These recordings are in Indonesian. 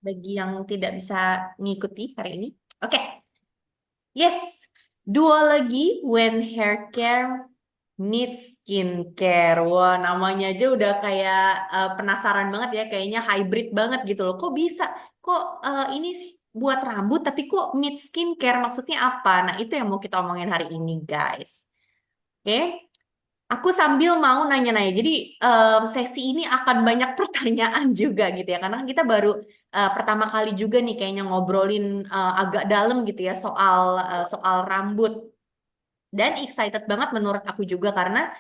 bagi yang tidak bisa ngikuti hari ini. Oke, yes. Duology when hair care meets skincare. Wah, namanya aja udah kayak penasaran banget ya, kayaknya hybrid banget gitu loh. Kok bisa? Kok ini buat rambut tapi kok meet skincare? Maksudnya apa? Nah, itu yang mau kita omongin hari ini, guys. Oke. Aku sambil mau nanya-nanya. Jadi sesi ini akan banyak pertanyaan juga gitu ya. Karena kan kita baru pertama kali juga nih kayaknya ngobrolin agak dalam gitu ya soal rambut. Dan excited banget menurut aku juga karena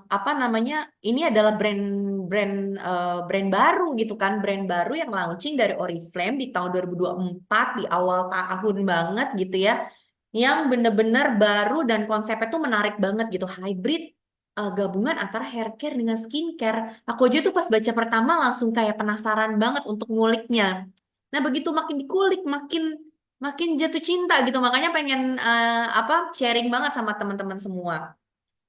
apa namanya? Ini adalah brand baru gitu kan, brand baru yang launching dari Oriflame di tahun 2024 di awal tahun banget gitu ya yang bener-bener baru dan konsepnya tuh menarik banget gitu hybrid gabungan antara hair care dengan skincare. Aku aja tuh pas baca pertama langsung kayak penasaran banget untuk nguliknya. Nah, begitu makin dikulik makin makin jatuh cinta gitu. Makanya pengen apa sharing banget sama teman-teman semua.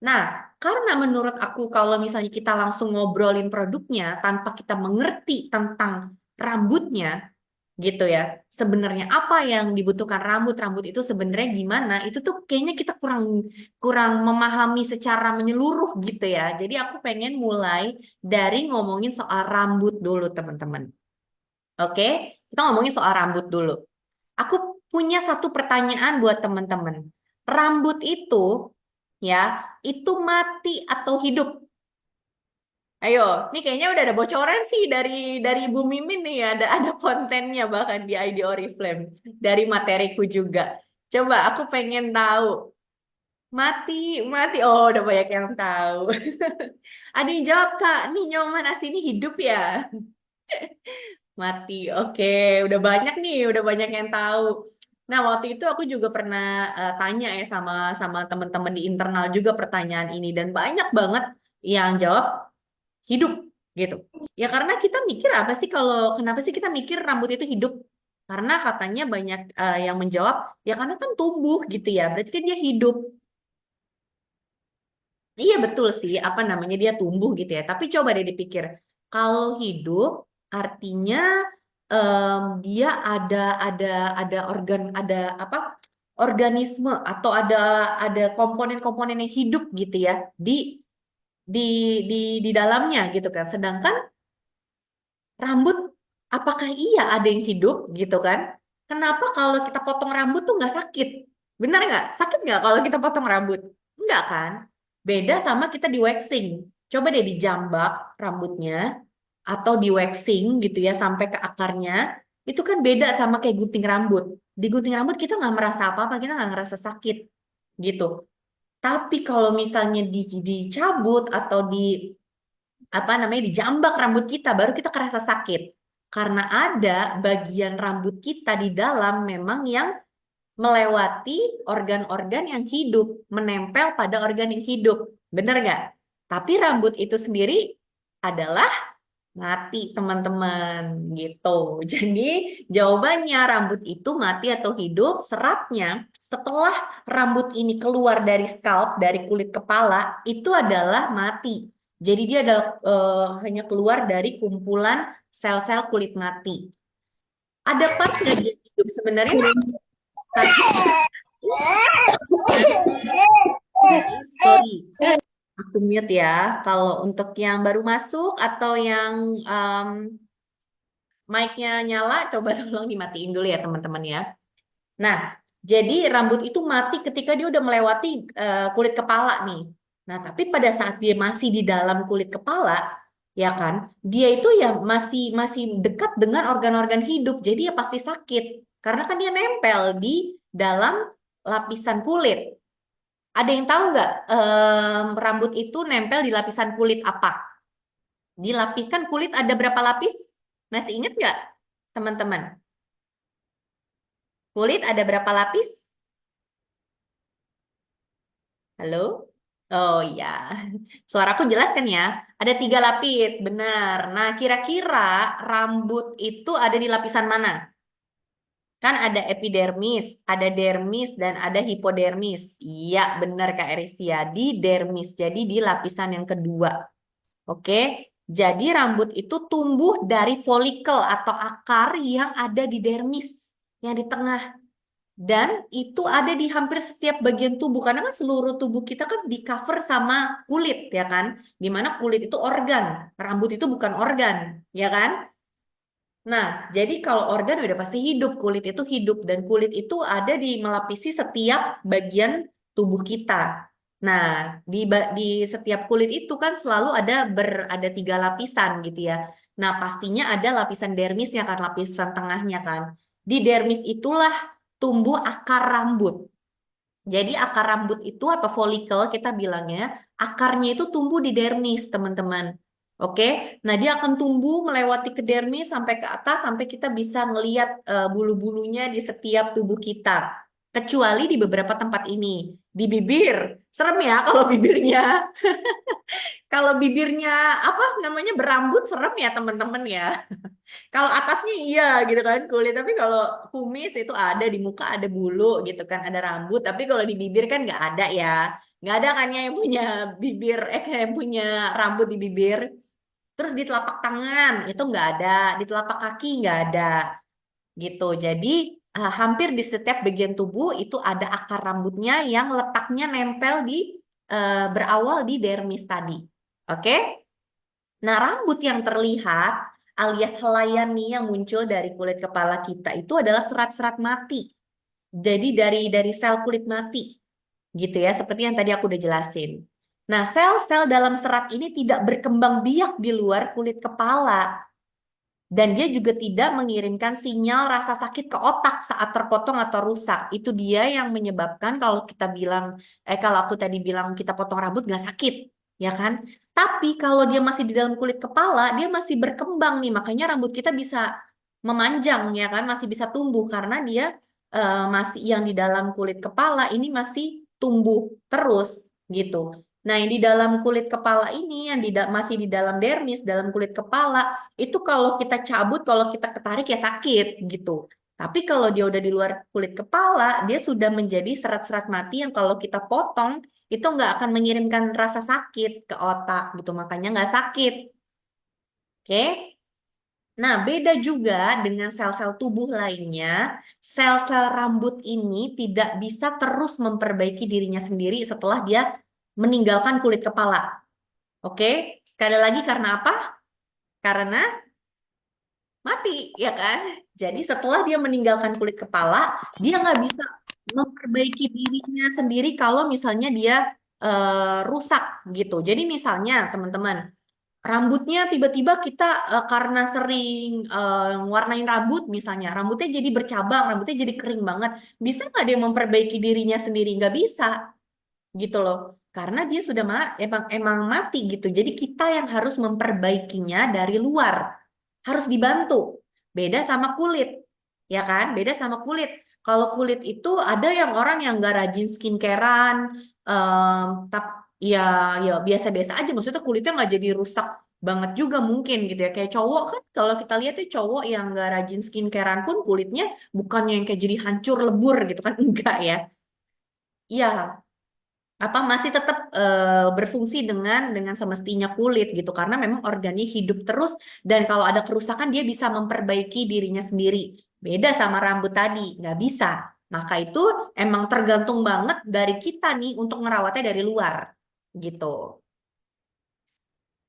Nah, karena menurut aku kalau misalnya kita langsung ngobrolin produknya tanpa kita mengerti tentang rambutnya, gitu ya. Sebenarnya apa yang dibutuhkan rambut itu sebenarnya gimana? Itu tuh kayaknya kita kurang kurang memahami secara menyeluruh gitu ya. Jadi aku pengen mulai dari ngomongin soal rambut dulu, teman-teman. Oke? Kita ngomongin soal rambut dulu. Aku punya satu pertanyaan buat teman-teman. Rambut ya, itu mati atau hidup? Ayo, ini kayaknya udah ada bocoran sih dari Bu Mimin nih, ada kontennya bahkan di ID Oriflame dari materiku juga. Coba aku pengen tahu. Mati, mati. Oh, udah banyak yang tahu. Ada yang jawab, Kak. Nih nyoman asini hidup ya? Mati. Oke, udah banyak yang tahu. Nah, waktu itu aku juga pernah tanya ya sama sama teman-teman di internal juga pertanyaan ini dan banyak banget yang jawab hidup gitu. Ya karena kita mikir apa sih kalau kenapa sih kita mikir rambut itu hidup? Karena katanya banyak yang menjawab ya karena kan tumbuh gitu ya. Berarti kan dia hidup. Iya betul sih apa namanya dia tumbuh gitu ya. Tapi coba deh dipikir kalau hidup artinya dia ada ada organ ada apa organisme atau ada komponen-komponen yang hidup gitu ya di di di dalamnya gitu kan. Sedangkan rambut, apakah iya ada yang hidup gitu kan? Kenapa kalau kita potong rambut tuh nggak sakit? Benar nggak? Sakit nggak kalau kita potong rambut? Nggak kan? Beda sama kita di waxing. Coba deh dijambak rambutnya atau di waxing gitu ya sampai ke akarnya. Itu kan beda sama kayak gunting rambut. Di gunting rambut kita nggak merasa apa-apa, kita nggak ngerasa sakit gitu. Tapi kalau misalnya dicabut atau di apa namanya dijambak rambut kita baru kita kerasa sakit karena ada bagian rambut kita di dalam memang yang melewati organ-organ yang hidup menempel pada organ yang hidup bener nggak? Tapi rambut itu sendiri adalah mati teman-teman gitu. Jadi jawabannya rambut itu mati atau hidup seratnya setelah rambut ini keluar dari scalp dari kulit kepala itu adalah mati. Jadi dia adalah hanya keluar dari kumpulan sel-sel kulit mati. Ada part nggak dia hidup sebenarnya? Sorry, aku mute ya. Kalau untuk yang baru masuk atau yang mic-nya nyala, coba tolong dimatiin dulu ya teman-teman ya. Nah, jadi rambut itu mati ketika dia udah melewati kulit kepala nih. Nah, tapi pada saat dia masih di dalam kulit kepala, ya kan, dia itu ya masih masih dekat dengan organ-organ hidup. Jadi ya pasti sakit karena kan dia nempel di dalam lapisan kulit. Ada yang tahu nggak rambut itu nempel di lapisan kulit apa? Dilapiskan kulit ada berapa lapis? Masih ingat nggak, teman-teman? Kulit ada berapa lapis? Halo? Oh iya, suaraku jelas kan ya? Ada 3 lapis, benar. Nah, kira-kira rambut itu ada di lapisan mana? Kan ada epidermis, ada dermis, dan ada hipodermis. Iya, benar Kak Erisia. Di dermis, jadi di lapisan yang kedua. Oke, Jadi rambut itu tumbuh dari folikel atau akar yang ada di dermis, yang di tengah. Dan itu ada di hampir setiap bagian tubuh, karena kan seluruh tubuh kita kan di cover sama kulit, ya kan? Dimana kulit itu organ, rambut itu bukan organ, ya kan? Nah, jadi kalau organ udah pasti hidup, kulit itu hidup, dan kulit itu ada di melapisi setiap bagian tubuh kita. Nah, di setiap kulit itu kan selalu ada 3 lapisan gitu ya. Nah, pastinya ada lapisan dermisnya kan, lapisan tengahnya kan. Di dermis itulah tumbuh akar rambut. Jadi akar rambut itu atau folikel kita bilangnya, akarnya itu tumbuh di dermis, teman-teman. Oke, nah dia akan tumbuh melewati ke dermis sampai ke atas sampai kita bisa ngelihat bulu-bulunya di setiap tubuh kita. Kecuali di beberapa tempat ini. Di bibir, serem ya kalau bibirnya. Kalau bibirnya apa namanya berambut serem ya teman-teman ya. Kalau atasnya iya gitu kan kulit, tapi kalau kumis itu ada di muka ada bulu gitu kan, ada rambut, tapi kalau di bibir kan nggak ada ya. Nggak ada kan ya yang punya bibir, yang punya rambut di bibir. Terus di telapak tangan itu nggak ada, di telapak kaki nggak ada gitu. Jadi hampir di setiap bagian tubuh itu ada akar rambutnya yang letaknya nempel berawal di dermis tadi. Oke? Nah, rambut yang terlihat alias helaian nih yang muncul dari kulit kepala kita itu adalah serat-serat mati. Jadi dari sel kulit mati, gitu ya, seperti yang tadi aku udah jelasin. Nah, sel-sel dalam serat ini tidak berkembang biak di luar kulit kepala. Dan dia juga tidak mengirimkan sinyal rasa sakit ke otak saat terpotong atau rusak. Itu dia yang menyebabkan kalau aku tadi bilang kita potong rambut nggak sakit, ya kan? Tapi kalau dia masih di dalam kulit kepala, dia masih berkembang nih. Makanya rambut kita bisa memanjang, ya kan? Masih bisa tumbuh karena dia masih yang di dalam kulit kepala ini masih tumbuh terus gitu. Nah, yang di dalam kulit kepala ini, masih di dalam dermis, dalam kulit kepala, itu kalau kita cabut, kalau kita ketarik ya sakit gitu. Tapi kalau dia udah di luar kulit kepala, dia sudah menjadi serat-serat mati yang kalau kita potong, itu nggak akan mengirimkan rasa sakit ke otak gitu. Makanya nggak sakit. Oke? Nah, beda juga dengan sel-sel tubuh lainnya, sel-sel rambut ini tidak bisa terus memperbaiki dirinya sendiri setelah dia meninggalkan kulit kepala. Oke? Sekali lagi karena apa? Karena mati, ya kan? Jadi setelah dia meninggalkan kulit kepala, dia nggak bisa memperbaiki dirinya sendiri kalau misalnya dia rusak gitu. Jadi misalnya teman-teman, rambutnya tiba-tiba kita karena sering warnain rambut misalnya, rambutnya jadi bercabang, rambutnya jadi kering banget. Bisa nggak dia memperbaiki dirinya sendiri? Nggak bisa gitu loh. Karena dia sudah emang mati gitu. Jadi kita yang harus memperbaikinya dari luar. Harus dibantu. Beda sama kulit. Ya kan? Beda sama kulit. Kalau kulit itu ada yang orang yang nggak rajin skincarean, tapi ya ya biasa-biasa aja. Maksudnya kulitnya nggak jadi rusak banget juga mungkin gitu ya. Kayak cowok kan kalau kita lihat ya cowok yang nggak rajin skincarean pun kulitnya bukannya yang kayak jadi hancur lebur gitu kan. Enggak ya. Iya, apa masih tetap berfungsi dengan semestinya kulit gitu karena memang organnya hidup terus dan kalau ada kerusakan dia bisa memperbaiki dirinya sendiri. Beda sama rambut tadi, nggak bisa. Maka itu emang tergantung banget dari kita nih untuk ngerawatnya dari luar gitu.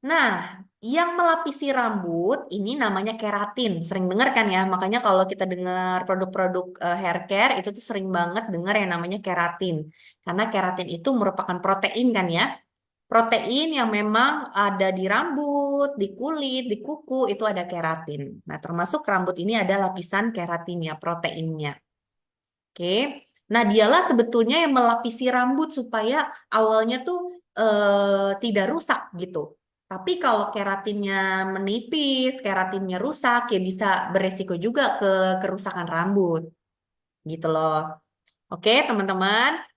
Nah, yang melapisi rambut ini namanya keratin. Sering dengar kan ya? Makanya kalau kita dengar produk-produk hair care itu tuh sering banget dengar yang namanya keratin. Karena keratin itu merupakan protein kan ya. Protein yang memang ada di rambut, di kulit, di kuku itu ada keratin. Nah, termasuk rambut ini ada lapisan keratinnya, proteinnya. Oke. Nah, dialah sebetulnya yang melapisi rambut supaya awalnya tuh tidak rusak gitu. Tapi kalau keratinnya menipis, keratinnya rusak, ya bisa beresiko juga ke kerusakan rambut gitu loh. Oke, teman-teman.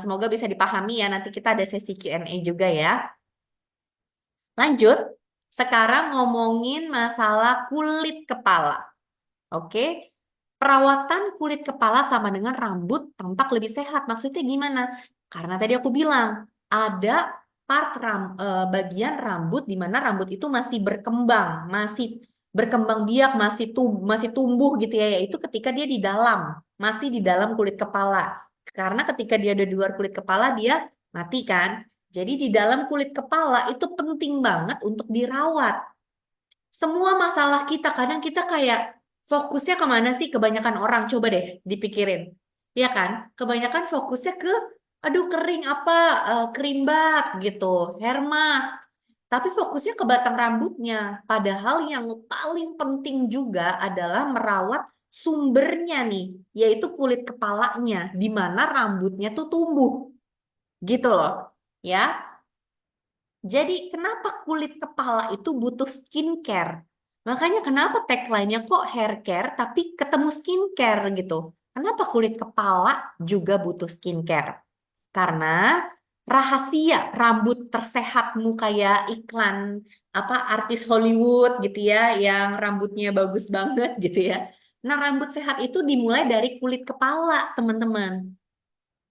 Semoga bisa dipahami ya. Nanti kita ada sesi Q&A juga ya. Lanjut. Sekarang ngomongin masalah kulit kepala. Oke. Perawatan kulit kepala sama dengan rambut tampak lebih sehat. Maksudnya gimana? Karena tadi aku bilang, ada bagian rambut di mana rambut itu masih berkembang biak, masih tumbuh gitu ya, yaitu ketika dia masih di dalam kulit kepala. Karena ketika dia ada di luar kulit kepala, dia mati kan. Jadi di dalam kulit kepala itu penting banget untuk dirawat. Semua masalah kita, kadang kita kayak fokusnya kemana sih kebanyakan orang? Coba deh dipikirin. Ya kan? Kebanyakan fokusnya ke, aduh kering apa, kerimbat gitu, hair mask. Tapi fokusnya ke batang rambutnya. Padahal yang paling penting juga adalah merawat sumbernya nih, yaitu kulit kepalanya, di mana rambutnya tuh tumbuh. Gitu loh. Ya, jadi kenapa kulit kepala itu butuh skincare? Makanya kenapa tagline-nya kok hair care tapi ketemu skincare gitu. Kenapa kulit kepala juga butuh skincare? Karena rahasia rambut tersehatmu kayak iklan apa artis Hollywood gitu ya, yang rambutnya bagus banget gitu ya. Nah, rambut sehat itu dimulai dari kulit kepala, teman-teman.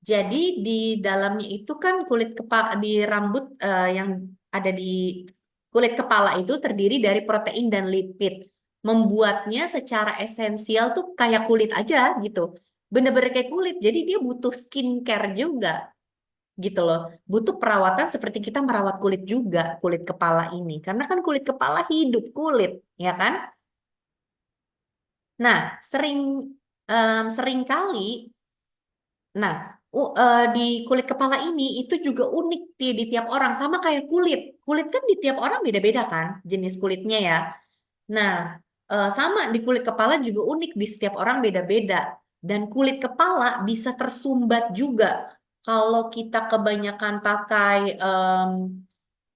Jadi di dalamnya itu kan kulit kepala di rambut yang ada di kulit kepala itu terdiri dari protein dan lipid. Membuatnya secara esensial tuh kayak kulit aja gitu. Bener-bener kayak kulit. Jadi dia butuh skincare juga gitu loh. Butuh perawatan seperti kita merawat kulit juga, kulit kepala ini. Karena kan kulit kepala hidup kulit, ya kan? Nah, sering kali Nah, di kulit kepala ini itu juga unik di tiap orang, sama kayak kulit. Kulit kan di tiap orang beda-beda kan, jenis kulitnya ya. Nah, sama di kulit kepala juga unik di setiap orang beda-beda. Dan kulit kepala bisa tersumbat juga kalau kita kebanyakan pakai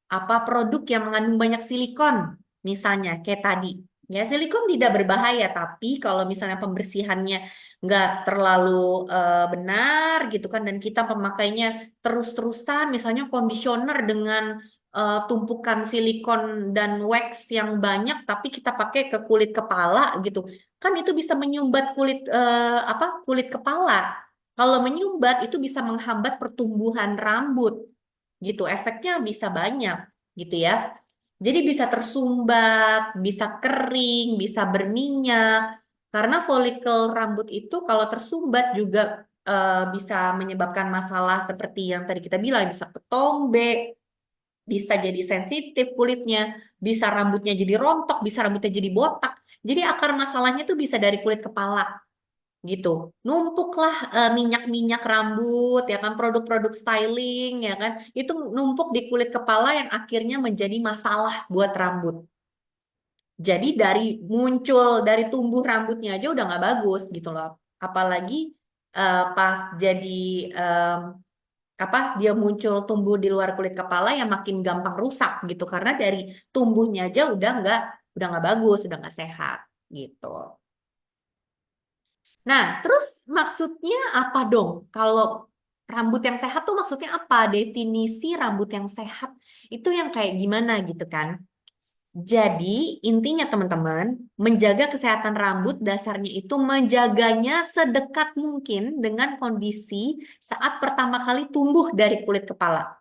apa produk yang mengandung banyak silikon, misalnya kayak tadi. Ya, silikon tidak berbahaya, tapi kalau misalnya pembersihannya nggak terlalu benar gitu kan, dan kita pemakainya terus-terusan, misalnya conditioner dengan tumpukan silikon dan wax yang banyak, tapi kita pakai ke kulit kepala gitu, kan itu bisa menyumbat kulit kepala. Kalau menyumbat itu bisa menghambat pertumbuhan rambut gitu. Efeknya bisa banyak gitu ya. Jadi bisa tersumbat, bisa kering, bisa berminyak. Karena folikel rambut itu kalau tersumbat juga bisa menyebabkan masalah seperti yang tadi kita bilang, bisa ketombe, bisa jadi sensitif kulitnya, bisa rambutnya jadi rontok, bisa rambutnya jadi botak. Jadi akar masalahnya tuh bisa dari kulit kepala gitu. Numpuklah minyak-minyak rambut ya kan, produk-produk styling ya kan. Itu numpuk di kulit kepala yang akhirnya menjadi masalah buat rambut. Jadi dari tumbuh rambutnya aja udah nggak bagus gitu loh. Apalagi pas jadi em, dia muncul tumbuh di luar kulit kepala yang makin gampang rusak gitu, karena dari tumbuhnya aja udah nggak bagus, udah nggak sehat gitu. Nah, terus maksudnya apa dong? Kalau rambut yang sehat tuh maksudnya apa? Definisi rambut yang sehat itu yang kayak gimana gitu kan? Jadi, intinya teman-teman, menjaga kesehatan rambut dasarnya itu menjaganya sedekat mungkin dengan kondisi saat pertama kali tumbuh dari kulit kepala.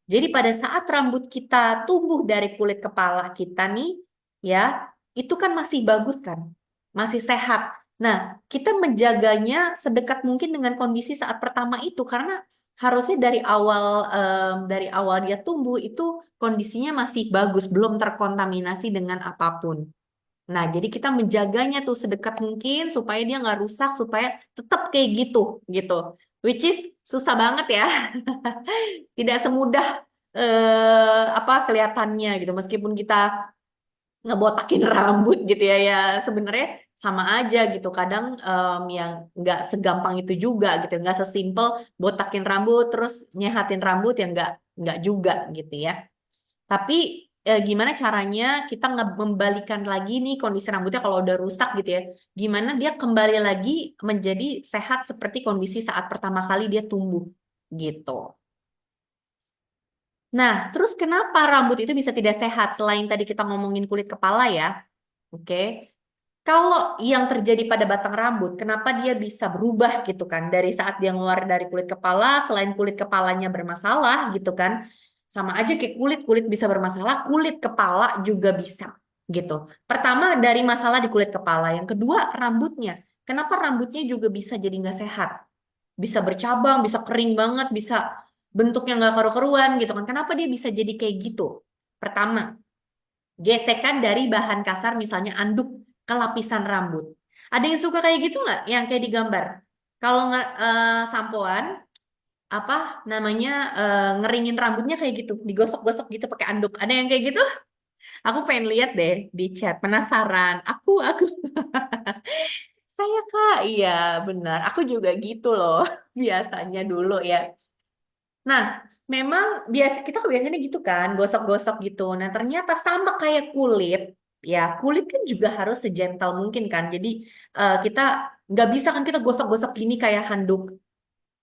Jadi pada saat rambut kita tumbuh dari kulit kepala kita nih, ya, itu kan masih bagus kan, masih sehat. Nah, kita menjaganya sedekat mungkin dengan kondisi saat pertama itu, karena harusnya dari awal dia tumbuh itu kondisinya masih bagus, belum terkontaminasi dengan apapun. Nah, jadi kita menjaganya tuh sedekat mungkin supaya dia nggak rusak, supaya tetap kayak gitu, gitu. Which is susah banget ya. Tidak semudah kelihatannya gitu, meskipun kita ngebotakin rambut gitu ya, ya sebenarnya sama aja gitu, kadang yang nggak segampang itu juga gitu, nggak sesimpel botakin rambut terus nyehatin rambut, yang nggak juga gitu ya. Tapi gimana caranya kita membalikan lagi nih kondisi rambutnya kalau udah rusak gitu ya, gimana dia kembali lagi menjadi sehat seperti kondisi saat pertama kali dia tumbuh gitu. Nah, terus kenapa rambut itu bisa tidak sehat? Selain tadi kita ngomongin kulit kepala ya, oke. Kalau yang terjadi pada batang rambut, kenapa dia bisa berubah gitu kan? Dari saat dia keluar dari kulit kepala, selain kulit kepalanya bermasalah gitu kan, Sama aja kayak kulit bisa bermasalah, kulit kepala juga bisa gitu. Pertama dari masalah di kulit kepala, yang kedua rambutnya. Kenapa rambutnya juga bisa jadi nggak sehat? Bisa bercabang, bisa kering banget, bisa bentuknya nggak karu-karuan gitu kan. Kenapa dia bisa jadi kayak gitu? Pertama, gesekan dari bahan kasar misalnya anduk ke lapisan rambut. Ada yang suka kayak gitu nggak? Yang kayak digambar. Kalau sampoan apa namanya ngeringin rambutnya kayak gitu, digosok-gosok gitu pakai anduk. Ada yang kayak gitu? Aku pengen lihat deh di chat, penasaran. Aku saya Kak, iya benar. Aku juga gitu loh biasanya dulu ya. Nah, memang kita biasanya gitu kan, gosok-gosok gitu. Nah, ternyata sama kayak kulit, ya kulit kan juga harus segentle mungkin kan. Jadi kita nggak bisa kan kita gosok-gosok gini kayak handuk,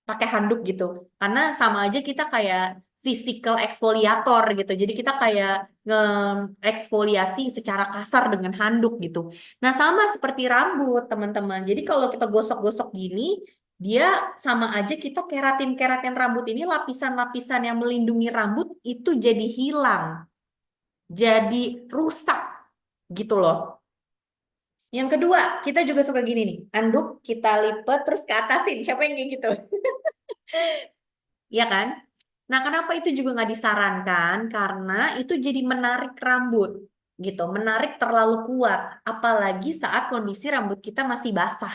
pakai handuk gitu. Karena sama aja kita kayak physical exfoliator gitu. Jadi kita kayak nge-eksfoliasi secara kasar dengan handuk gitu. Nah, sama seperti rambut, teman-teman. Jadi kalau kita gosok-gosok gini, dia sama aja kita keratin-keratin rambut ini, lapisan-lapisan yang melindungi rambut itu jadi hilang. Jadi rusak gitu loh. Yang kedua, kita juga suka gini nih. Anduk kita lipat terus ke atasin. Siapa yang kayak gitu? Iya kan? Nah, kenapa itu juga nggak disarankan? Karena itu jadi menarik rambut, gitu. Menarik terlalu kuat, apalagi saat kondisi rambut kita masih basah.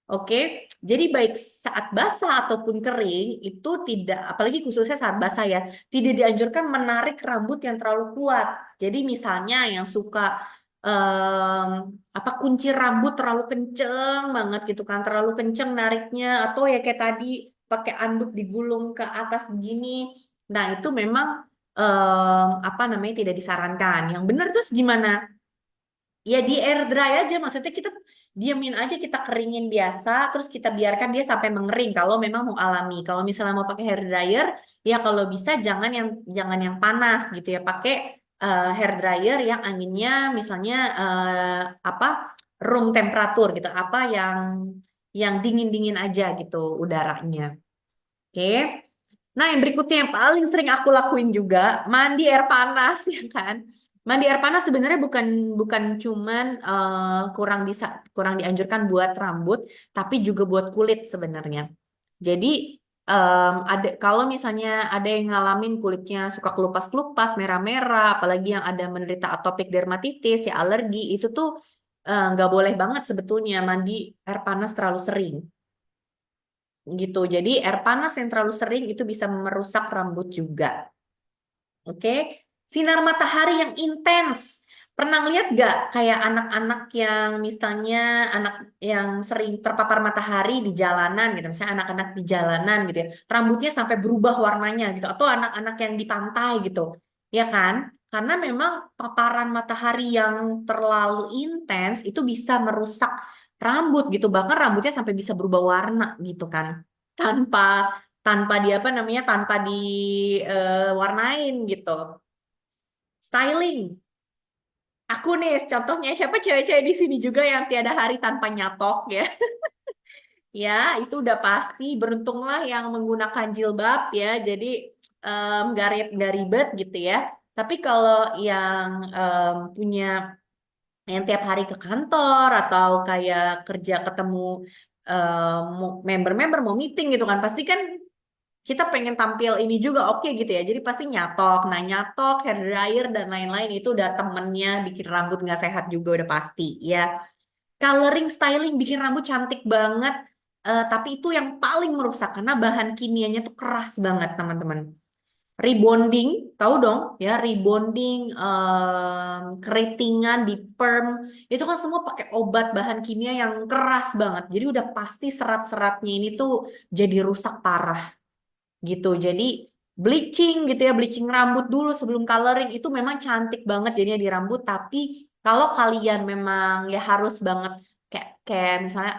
Oke, jadi baik saat basah ataupun kering itu tidak, apalagi khususnya saat basah ya, tidak dianjurkan menarik rambut yang terlalu kuat. Jadi misalnya yang suka em, apa kunci rambut terlalu kenceng banget gitu kan, terlalu kenceng nariknya, atau ya kayak tadi pakai anduk digulung ke atas begini. Nah itu memang apa namanya tidak disarankan. Yang benar terus gimana? Ya di air dry aja, maksudnya kita diamin aja, kita keringin biasa, terus kita biarkan dia sampai mengering kalau memang mau alami. Kalau misalnya mau pakai hair dryer, ya kalau bisa jangan yang panas gitu ya, pakai hair dryer yang anginnya misalnya apa room temperatur gitu, apa yang dingin-dingin aja gitu udaranya. Oke. Nah, yang berikutnya yang paling sering aku lakuin juga, mandi air panas ya kan. Mandi air panas sebenarnya bukan bukan cuman kurang dianjurkan buat rambut, tapi juga buat kulit sebenarnya. Jadi ada kalau misalnya ada yang ngalamin kulitnya suka kelupas-kelupas, merah-merah, apalagi yang ada menderita atopic dermatitis, ya alergi, itu tuh nggak boleh banget sebetulnya mandi air panas terlalu sering gitu. Jadi air panas yang terlalu sering itu bisa merusak rambut juga. Oke, sinar matahari yang intens. Pernah lihat gak kayak anak-anak yang misalnya anak yang sering terpapar matahari di jalanan gitu, misalnya anak-anak di jalanan gitu ya, rambutnya sampai berubah warnanya gitu, atau anak-anak yang di pantai gitu, ya kan? Karena memang paparan matahari yang terlalu intens itu bisa merusak rambut gitu, bahkan rambutnya sampai bisa berubah warna gitu kan, tanpa tanpa di apa namanya tanpa diwarnain gitu. Styling. Aku nih contohnya siapa cewek-cewek di sini juga yang tiada hari tanpa nyatok ya. Ya, itu udah pasti beruntunglah yang menggunakan jilbab ya. Jadi nggak ribet gitu ya. Tapi kalau yang punya yang tiap hari ke kantor atau kayak kerja ketemu member-member mau meeting gitu kan, pasti kan kita pengen tampil ini juga oke gitu ya. Jadi pasti nyatok. Nah, nyatok, hair dryer dan lain-lain itu udah temennya bikin rambut nggak sehat juga udah pasti ya. Coloring, styling bikin rambut cantik banget. Tapi itu yang paling merusak karena bahan kimianya tuh keras banget, teman-teman. Rebonding, tahu dong ya, rebonding, keritingan di perm, itu kan semua pakai obat bahan kimia yang keras banget. Jadi udah pasti serat-seratnya ini tuh jadi rusak parah gitu. Jadi bleaching gitu ya, bleaching rambut dulu sebelum coloring itu memang cantik banget jadinya di rambut. Tapi kalau kalian memang ya harus banget kayak kayak misalnya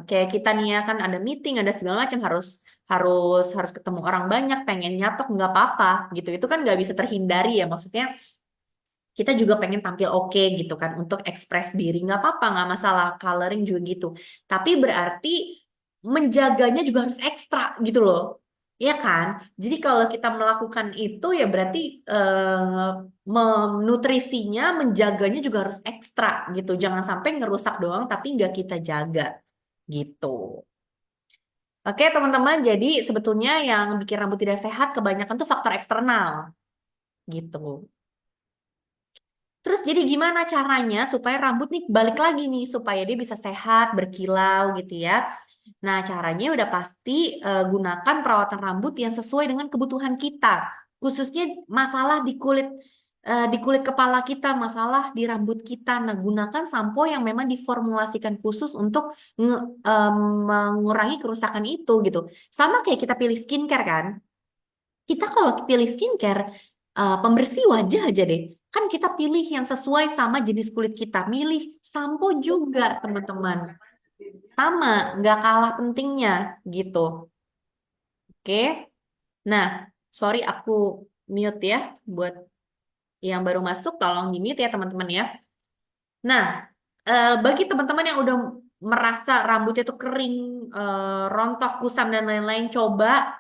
kayak kita nih ya kan ada meeting, ada segala macam harus harus harus ketemu orang banyak, pengen nyatok nggak apa-apa gitu. Itu kan nggak bisa terhindari ya, maksudnya kita juga pengen tampil oke gitu kan untuk ekspres diri nggak apa-apa nggak masalah coloring juga gitu. Tapi berarti menjaganya juga harus ekstra gitu loh. Iya kan? Jadi kalau kita melakukan itu ya berarti nutrisinya, menjaganya juga harus ekstra gitu. Jangan sampai ngerusak doang tapi nggak kita jaga gitu. Oke teman-teman, jadi sebetulnya yang bikin rambut tidak sehat kebanyakan tuh faktor eksternal gitu. Terus jadi gimana caranya supaya rambut nih balik lagi nih supaya dia bisa sehat, berkilau gitu ya. Nah, caranya udah pasti gunakan perawatan rambut yang sesuai dengan kebutuhan kita. Khususnya masalah di kulit kepala kita, masalah di rambut kita. Nah, gunakan sampo yang memang diformulasikan khusus untuk mengurangi kerusakan itu gitu. Sama kayak kita pilih skincare kan. Kita kalau pilih skincare, pembersih wajah aja deh. Kan kita pilih yang sesuai sama jenis kulit kita. Milih sampo juga, teman-teman. Sama, nggak kalah pentingnya gitu. Oke. Nah, sorry aku mute ya buat yang baru masuk. Tolong di-mute ya, teman-teman ya. Nah, bagi teman-teman yang udah merasa rambutnya tuh kering, rontok, kusam, dan lain-lain, coba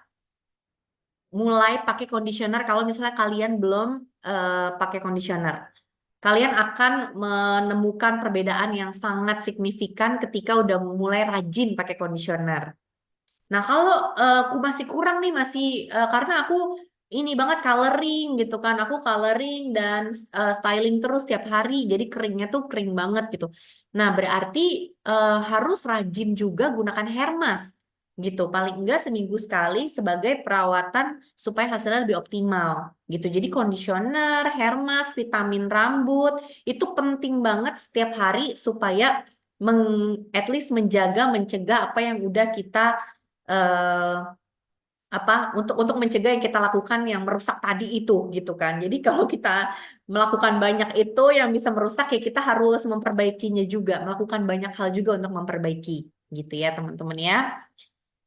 mulai pakai conditioner kalau misalnya kalian belum pakai conditioner. Kalian akan menemukan perbedaan yang sangat signifikan ketika udah mulai rajin pakai conditioner. Nah, kalau aku masih kurang nih, karena aku ini banget coloring gitu kan. Aku coloring dan styling terus tiap hari, jadi keringnya tuh kering banget gitu. Nah, berarti harus rajin juga gunakan hair mask gitu. Paling enggak seminggu sekali sebagai perawatan supaya hasilnya lebih optimal gitu. Jadi conditioner, hair mask, vitamin rambut itu penting banget setiap hari supaya at least menjaga, mencegah apa yang udah kita eh, untuk mencegah yang kita lakukan yang merusak tadi itu gitu kan. Jadi kalau kita melakukan banyak itu yang bisa merusak ya kita harus memperbaikinya juga, melakukan banyak hal juga untuk memperbaiki gitu ya teman-teman ya.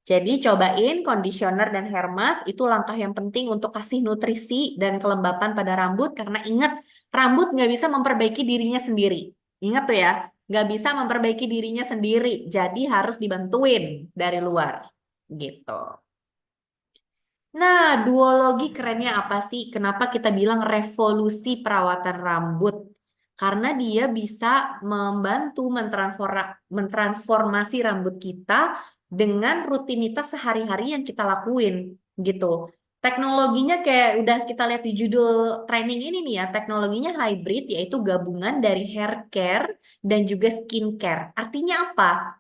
Jadi cobain conditioner dan hair mask itu langkah yang penting untuk kasih nutrisi dan kelembapan pada rambut karena ingat rambut nggak bisa memperbaiki dirinya sendiri. Ingat tuh ya, nggak bisa memperbaiki dirinya sendiri. Jadi harus dibantuin dari luar gitu. Nah, duologi kerennya apa sih? Kenapa kita bilang revolusi perawatan rambut? Karena dia bisa membantu mentransformasi rambut kita dengan rutinitas sehari-hari yang kita lakuin gitu. Teknologinya kayak udah kita lihat di judul training ini nih ya, teknologinya hybrid yaitu gabungan dari hair care dan juga skincare. Artinya apa?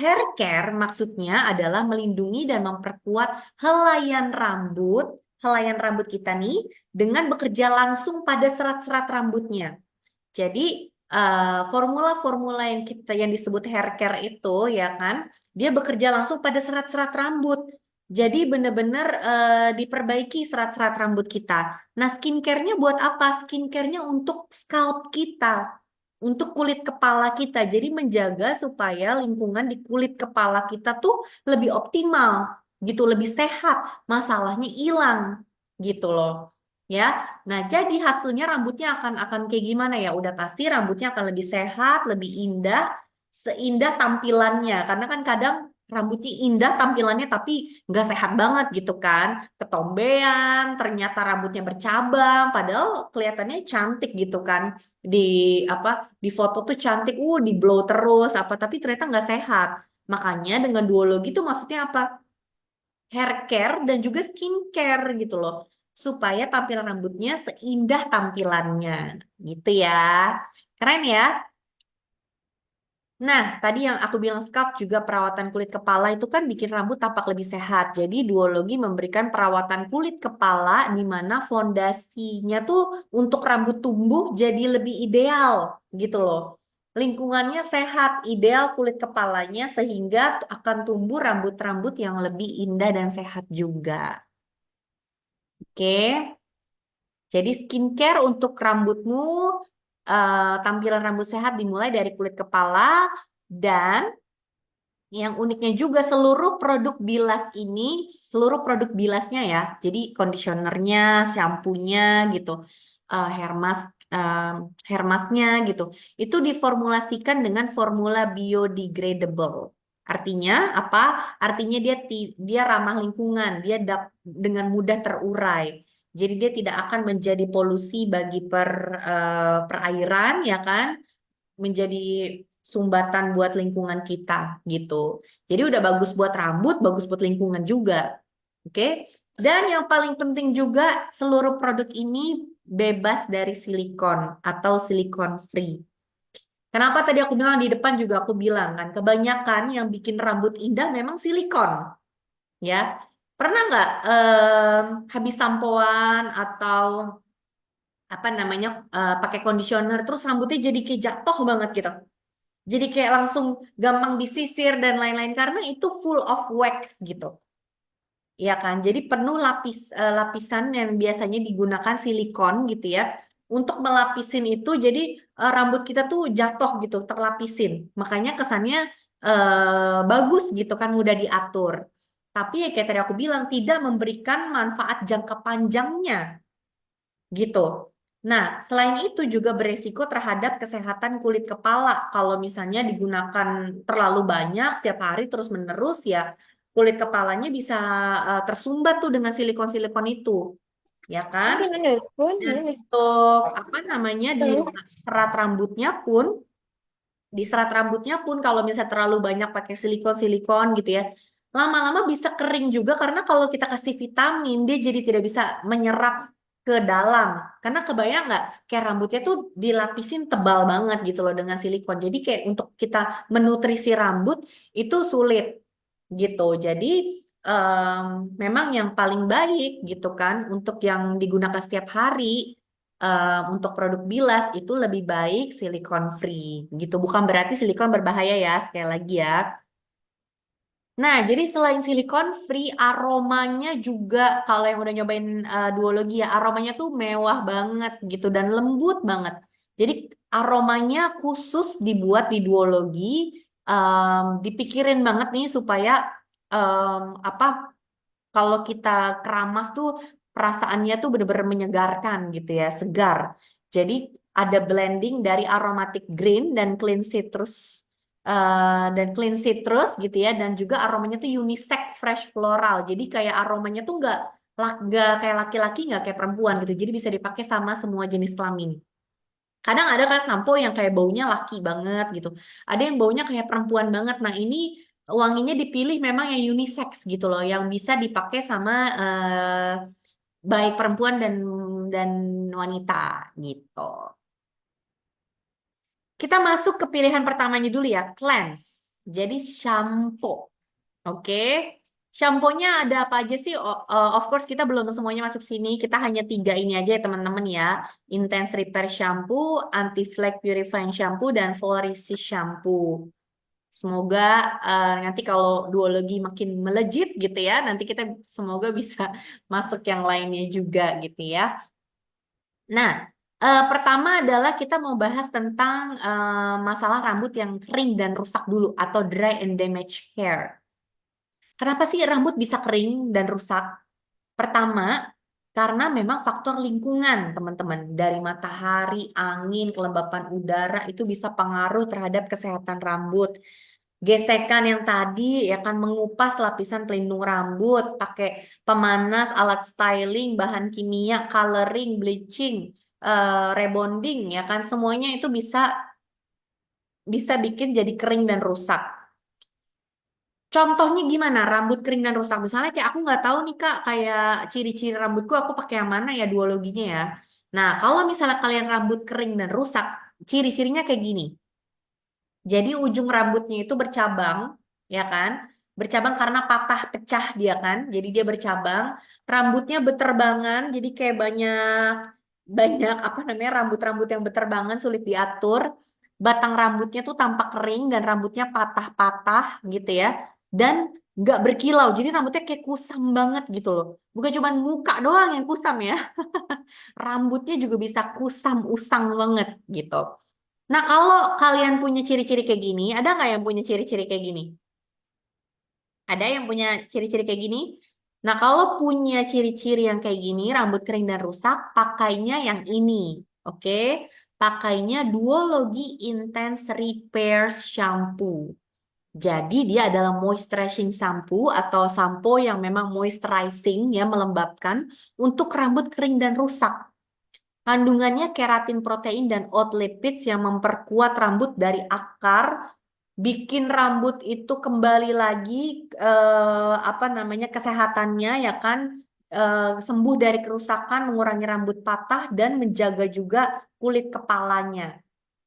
Hair care maksudnya adalah melindungi dan memperkuat helaian rambut kita nih dengan bekerja langsung pada serat-serat rambutnya. Jadi formula-formula yang disebut hair care itu ya kan, dia bekerja langsung pada serat-serat rambut. Jadi benar-benar diperbaiki serat-serat rambut kita. Nah, skincare-nya buat apa? Skincare-nya untuk scalp kita, untuk kulit kepala kita. Jadi menjaga supaya lingkungan di kulit kepala kita tuh lebih optimal, gitu, lebih sehat, masalahnya hilang, gitu loh. Ya, nah jadi hasilnya rambutnya akan kayak gimana ya? Udah pasti rambutnya akan lebih sehat, lebih indah, seindah tampilannya. Karena kan kadang rambutnya indah tampilannya tapi nggak sehat banget gitu kan. Ketombean, ternyata rambutnya bercabang, padahal kelihatannya cantik gitu kan. Di apa di foto tuh cantik, di blow terus apa, tapi ternyata nggak sehat. Makanya dengan duologi itu maksudnya apa? Hair care dan juga skincare gitu loh. Supaya tampilan rambutnya seindah tampilannya. Gitu ya. Keren ya. Nah, tadi yang aku bilang scalp juga perawatan kulit kepala itu kan bikin rambut tampak lebih sehat. Jadi duologi memberikan perawatan kulit kepala di mana fondasinya tuh untuk rambut tumbuh jadi lebih ideal gitu loh. Lingkungannya sehat, ideal kulit kepalanya sehingga akan tumbuh rambut-rambut yang lebih indah dan sehat juga. Oke, jadi skincare untuk rambutmu, tampilan rambut sehat dimulai dari kulit kepala dan yang uniknya juga seluruh produk bilasnya ya, jadi conditionernya, shampoo-nya gitu, hair mask, hair mask-nya gitu, itu diformulasikan dengan formula biodegradable. Artinya apa? Artinya dia ramah lingkungan, dia dengan mudah terurai. Jadi dia tidak akan menjadi polusi bagi perairan, ya kan? Menjadi sumbatan buat lingkungan kita gitu. Jadi udah bagus buat rambut, bagus buat lingkungan juga. Oke? Dan yang paling penting juga seluruh produk ini bebas dari silikon atau silikon free. Kenapa tadi aku bilang di depan juga aku bilang kan, kebanyakan yang bikin rambut indah memang silikon, ya. Pernah nggak habis sampoan atau apa namanya pakai conditioner terus rambutnya jadi kayak jatuh banget gitu. Jadi kayak langsung gampang disisir dan lain-lain karena itu full of wax gitu. Ya kan? Jadi penuh lapisan yang biasanya digunakan silikon gitu ya. Untuk melapisin itu jadi rambut kita tuh jatuh gitu, terlapisin. Makanya kesannya bagus gitu kan, mudah diatur. Tapi ya kayak tadi aku bilang tidak memberikan manfaat jangka panjangnya gitu. Nah, selain itu juga beresiko terhadap kesehatan kulit kepala. Kalau misalnya digunakan terlalu banyak setiap hari terus-menerus ya kulit kepalanya bisa tersumbat tuh dengan silikon-silikon itu, ya kan? Dan untuk apa namanya di serat rambutnya pun kalau misalnya terlalu banyak pakai silikon-silikon gitu ya, lama-lama bisa kering juga karena kalau kita kasih vitamin dia jadi tidak bisa menyerap ke dalam. Karena kebayang nggak, kayak rambutnya tuh dilapisin tebal banget gitu loh dengan silikon. Jadi kayak untuk kita menutrisi rambut itu sulit gitu. Jadi em, memang yang paling baik gitu kan untuk yang digunakan setiap hari untuk produk bilas itu lebih baik silikon free gitu. Bukan berarti silikon berbahaya ya, sekali lagi ya. Nah, jadi selain silikon free, aromanya juga kalau yang udah nyobain duologi ya, aromanya tuh mewah banget gitu dan lembut banget. Jadi aromanya khusus dibuat di duologi, dipikirin banget nih supaya apa kalau kita keramas tuh perasaannya tuh bener-bener menyegarkan gitu ya, segar. Jadi ada blending dari aromatic green dan clean citrus gitu ya, dan juga aromanya tuh unisex fresh floral. Jadi kayak aromanya tuh nggak kayak laki-laki, nggak kayak perempuan gitu. Jadi bisa dipakai sama semua jenis kelamin. Kadang ada kan sampo yang kayak baunya laki banget gitu. Ada yang baunya kayak perempuan banget. Nah, ini wanginya dipilih memang yang unisex gitu loh, yang bisa dipakai sama baik perempuan dan wanita gitu. Kita masuk ke pilihan pertamanya dulu ya, cleanse. Jadi shampoo. Oke. Shampoo-nya ada apa aja sih? Of course kita belum semuanya masuk sini. Kita hanya 3 ini aja ya teman-teman ya. Intense Repair Shampoo, Anti-Flake Purifying Shampoo, dan Full Resist Shampoo. Semoga nanti kalau duologi makin melejit gitu ya, nanti kita semoga bisa masuk yang lainnya juga gitu ya. Nah, pertama adalah kita mau bahas tentang masalah rambut yang kering dan rusak dulu atau dry and damaged hair. Kenapa sih rambut bisa kering dan rusak? Pertama, karena memang faktor lingkungan, teman-teman. Dari matahari, angin, kelembapan udara itu bisa pengaruh terhadap kesehatan rambut. Gesekan yang tadi ya kan mengupas lapisan pelindung rambut, pakai pemanas, alat styling, bahan kimia, coloring, bleaching, rebonding ya kan semuanya itu bisa bisa bikin jadi kering dan rusak. Contohnya gimana rambut kering dan rusak? Misalnya kayak aku nggak tahu nih Kak, kayak ciri-ciri rambutku aku pakai yang mana ya duologinya ya. Nah, kalau misalnya kalian rambut kering dan rusak, ciri-cirinya kayak gini. Jadi ujung rambutnya itu bercabang, ya kan? Bercabang karena patah pecah dia kan. Jadi dia bercabang, rambutnya beterbangan, jadi kayak banyak banyak apa namanya rambut-rambut yang beterbangan sulit diatur. Batang rambutnya tuh tampak kering dan rambutnya patah-patah gitu ya. Dan nggak berkilau, jadi rambutnya kayak kusam banget gitu loh. Bukan cuma muka doang yang kusam ya, rambutnya juga bisa kusam usang banget gitu. Nah, kalau kalian punya ciri-ciri kayak gini, ada nggak yang punya ciri-ciri kayak gini? Ada yang punya ciri-ciri kayak gini? Nah, kalau punya ciri-ciri yang kayak gini, rambut kering dan rusak, pakainya yang ini. Oke? Pakainya Duologi Intense Repair Shampoo. Jadi dia adalah moisturizing shampoo atau sampo yang memang moisturizing ya, melembabkan untuk rambut kering dan rusak. Kandungannya keratin protein dan oat lipids yang memperkuat rambut dari akar, bikin rambut itu kembali lagi apa namanya kesehatannya ya kan, sembuh dari kerusakan, mengurangi rambut patah dan menjaga juga kulit kepalanya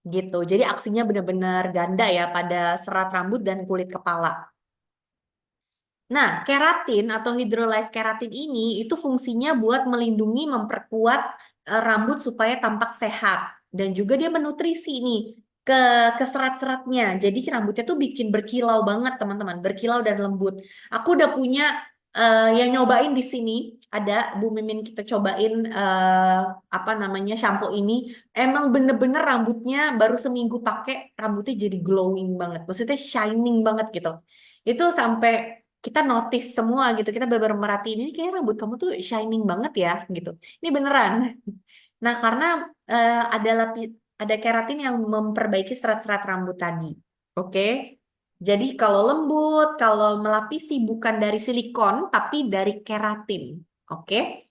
gitu. Jadi aksinya benar-benar ganda ya pada serat rambut dan kulit kepala. Nah, keratin atau hydrolyzed keratin ini itu fungsinya buat melindungi, memperkuat rambut supaya tampak sehat dan juga dia menutrisi nih ke serat-seratnya. Jadi rambutnya tuh bikin berkilau banget, teman-teman, berkilau dan lembut. Aku udah punya yang nyobain di sini, ada Bu Mimin kita cobain apa namanya shampoo ini. Emang bener-bener rambutnya baru seminggu pakai, rambutnya jadi glowing banget. Maksudnya shining banget gitu. Itu sampai kita notice semua gitu, kita benar-benar merhatiin ini kayak rambut kamu tuh shining banget ya gitu. Ini beneran. Nah, karena ada keratin yang memperbaiki serat-serat rambut tadi. Oke. Jadi kalau lembut, kalau melapisi bukan dari silikon tapi dari keratin. Oke.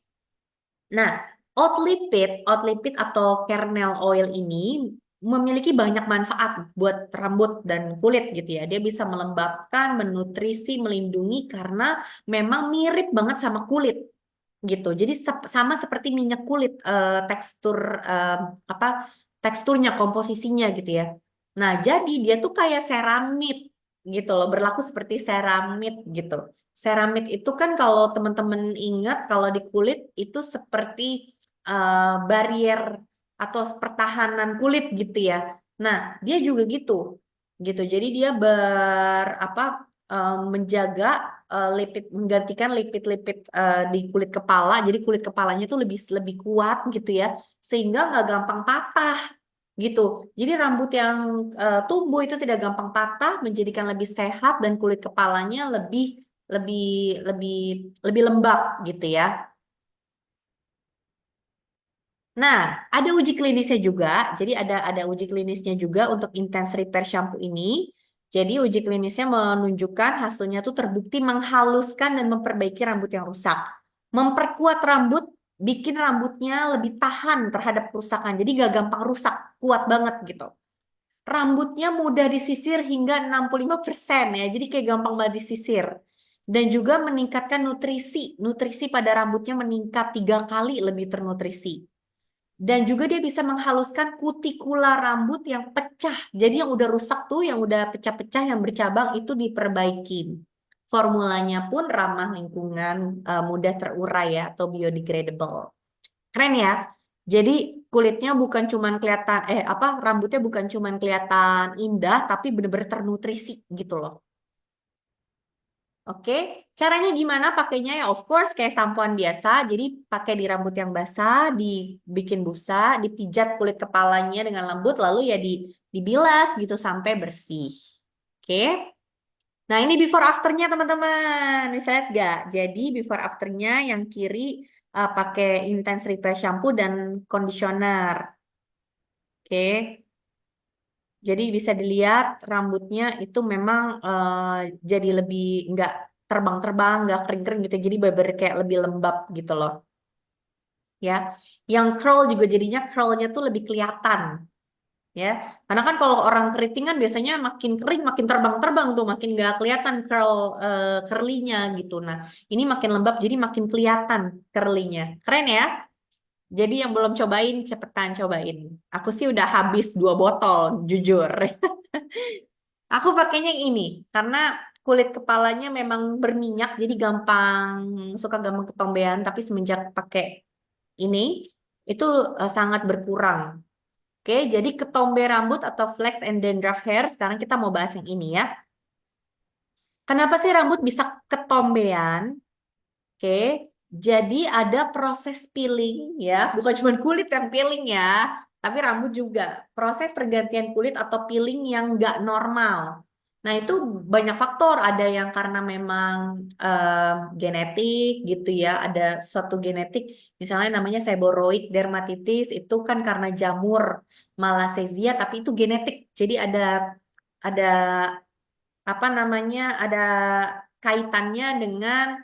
Nah, oat lipid atau kernel oil ini memiliki banyak manfaat buat rambut dan kulit gitu ya. Dia bisa melembabkan, menutrisi, melindungi karena memang mirip banget sama kulit gitu. Jadi sama seperti minyak kulit, tekstur apa teksturnya, komposisinya gitu ya. Nah, jadi dia tuh kayak seramid gitu loh, berlaku seperti seramid gitu. Seramid itu kan kalau teman-teman ingat kalau di kulit itu seperti barrier atau pertahanan kulit gitu ya. Nah, dia juga gitu. Jadi dia menjaga lipid, menggantikan lipid-lipid di kulit kepala. Jadi kulit kepalanya tuh lebih lebih kuat gitu ya, sehingga nggak gampang patah gitu. Jadi rambut yang tumbuh itu tidak gampang patah, menjadikan lebih sehat dan kulit kepalanya lebih lebih lebih lebih lembab gitu ya. Nah, ada uji klinisnya juga. Jadi ada uji klinisnya juga untuk Intense Repair shampoo ini. Jadi uji klinisnya menunjukkan hasilnya tuh terbukti menghaluskan dan memperbaiki rambut yang rusak. Memperkuat rambut, bikin rambutnya lebih tahan terhadap kerusakan. Jadi gak gampang rusak, kuat banget gitu. Rambutnya mudah disisir hingga 65% ya. Jadi kayak gampang banget disisir. Dan juga meningkatkan nutrisi. Nutrisi pada rambutnya meningkat 3 kali lebih ternutrisi. Dan juga dia bisa menghaluskan kutikula rambut yang pecah. Jadi yang udah rusak tuh, yang udah pecah-pecah, yang bercabang itu diperbaiki. Formulanya pun ramah lingkungan, mudah terurai ya, atau biodegradable. Keren ya. Jadi kulitnya bukan cuman kelihatan, rambutnya bukan cuman kelihatan indah, tapi bener-bener ternutrisi gitu loh. Oke, caranya gimana pakainya ya? Of course kayak sampoan biasa. Jadi pakai di rambut yang basah, dibikin busa, dipijat kulit kepalanya dengan lembut, lalu ya dibilas gitu sampai bersih. Oke. Nah ini before afternya teman-teman. Bisa lihat gak? Jadi before afternya yang kiri pakai Intense Repair shampoo dan conditioner. Oke. Jadi bisa dilihat rambutnya itu memang jadi lebih nggak terbang-terbang, nggak kering-kering gitu. Jadi beber kayak lebih lembab gitu loh. Ya, yang curl juga jadinya curlnya tuh lebih kelihatan. Ya, karena kan kalau orang keriting kan biasanya makin kering, makin terbang-terbang tuh, makin nggak kelihatan curly-nya gitu. Nah, ini makin lembab, jadi makin kelihatan curly-nya. Keren ya? Jadi yang belum cobain, cepetan cobain. Aku sih udah habis 2 botol, jujur. Aku pakainya yang ini karena kulit kepalanya memang berminyak, jadi suka gampang ketombean. Tapi semenjak pakai ini, itu sangat berkurang. Oke, jadi ketombe rambut atau flax and dandruff hair. Sekarang kita mau bahas yang ini ya. Kenapa sih rambut bisa ketombean? Oke, jadi ada proses peeling ya, bukan cuma kulit yang peeling ya, tapi rambut juga. Proses pergantian kulit atau peeling yang nggak normal. Nah itu banyak faktor, ada yang karena memang genetik gitu ya, ada suatu genetik, misalnya namanya seborrheic dermatitis, itu kan karena jamur Malassezia, tapi itu genetik. Jadi ada apa namanya, ada kaitannya dengan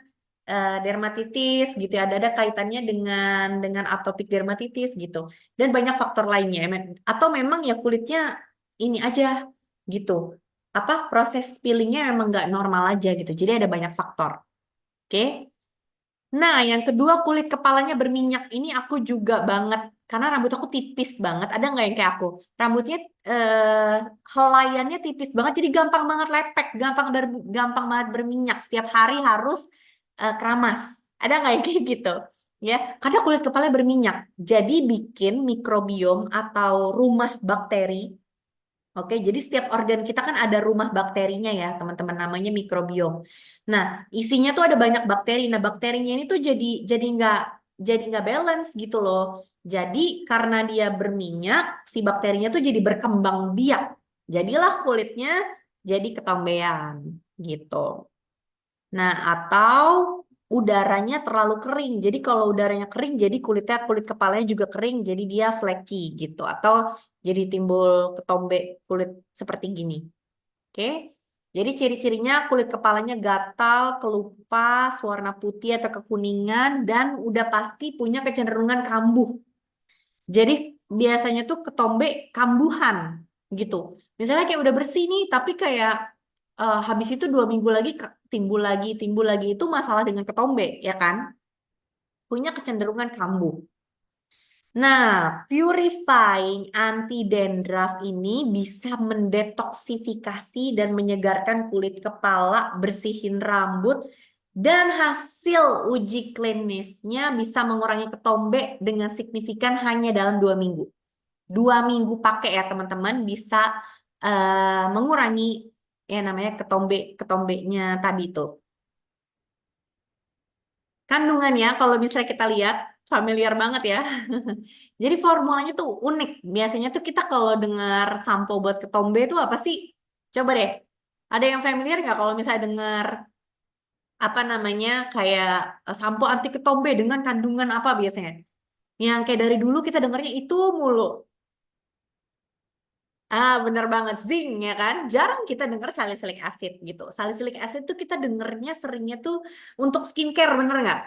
dermatitis gitu ya. Ada kaitannya dengan atopik dermatitis gitu. Dan banyak faktor lainnya. Atau memang ya kulitnya ini aja gitu. Apa proses peelingnya memang nggak normal aja gitu. Jadi ada banyak faktor. Oke. Nah, yang kedua kulit kepalanya berminyak. Ini aku juga banget. Karena rambut aku tipis banget. Ada nggak yang kayak aku? Rambutnya eh helaiannya tipis banget. Jadi gampang banget lepek. Gampang banget berminyak. Setiap hari harus keramas. Ada nggak yang kayak gitu? Ya, karena kulit kepalanya berminyak. Jadi bikin mikrobiom atau rumah bakteri. Oke, jadi setiap organ kita kan ada rumah bakterinya ya, teman-teman, namanya mikrobiom. Nah, isinya tuh ada banyak bakteri. Nah, bakterinya ini tuh jadi nggak balance gitu loh. Jadi karena dia berminyak, si bakterinya tuh jadi berkembang biak. Jadilah kulitnya jadi ketombean gitu. Nah, atau udaranya terlalu kering. Jadi kalau udaranya kering, jadi kulit kepalanya juga kering, jadi dia flaky gitu. Atau jadi timbul ketombe kulit seperti gini. Oke? Jadi ciri-cirinya kulit kepalanya gatal, kelupas, warna putih atau kekuningan, dan udah pasti punya kecenderungan kambuh. Jadi biasanya tuh ketombe kambuhan gitu. Misalnya kayak udah bersih nih, tapi kayak habis itu 2 minggu lagi timbul lagi itu masalah dengan ketombe, ya kan? Punya kecenderungan kambuh. Nah, purifying anti dandruff ini bisa mendetoksifikasi dan menyegarkan kulit kepala, bersihin rambut, dan hasil uji klinisnya bisa mengurangi ketombe dengan signifikan hanya dalam 2 minggu. 2 minggu pakai ya teman-teman bisa mengurangi ya namanya ketombenya tadi tuh. Kandungan ya, kalau misalnya kita lihat familiar banget ya. Jadi formulanya tuh unik. Biasanya tuh kita kalau dengar sampo buat ketombe itu apa sih? Coba deh. Ada yang familiar nggak kalau misalnya dengar apa namanya kayak sampo anti ketombe dengan kandungan apa biasanya? Yang kayak dari dulu kita dengarnya itu mulu. Ah, bener banget, zinc ya kan? Jarang kita dengar salicylic acid gitu. Salicylic acid tuh kita dengernya seringnya tuh untuk skincare, bener nggak?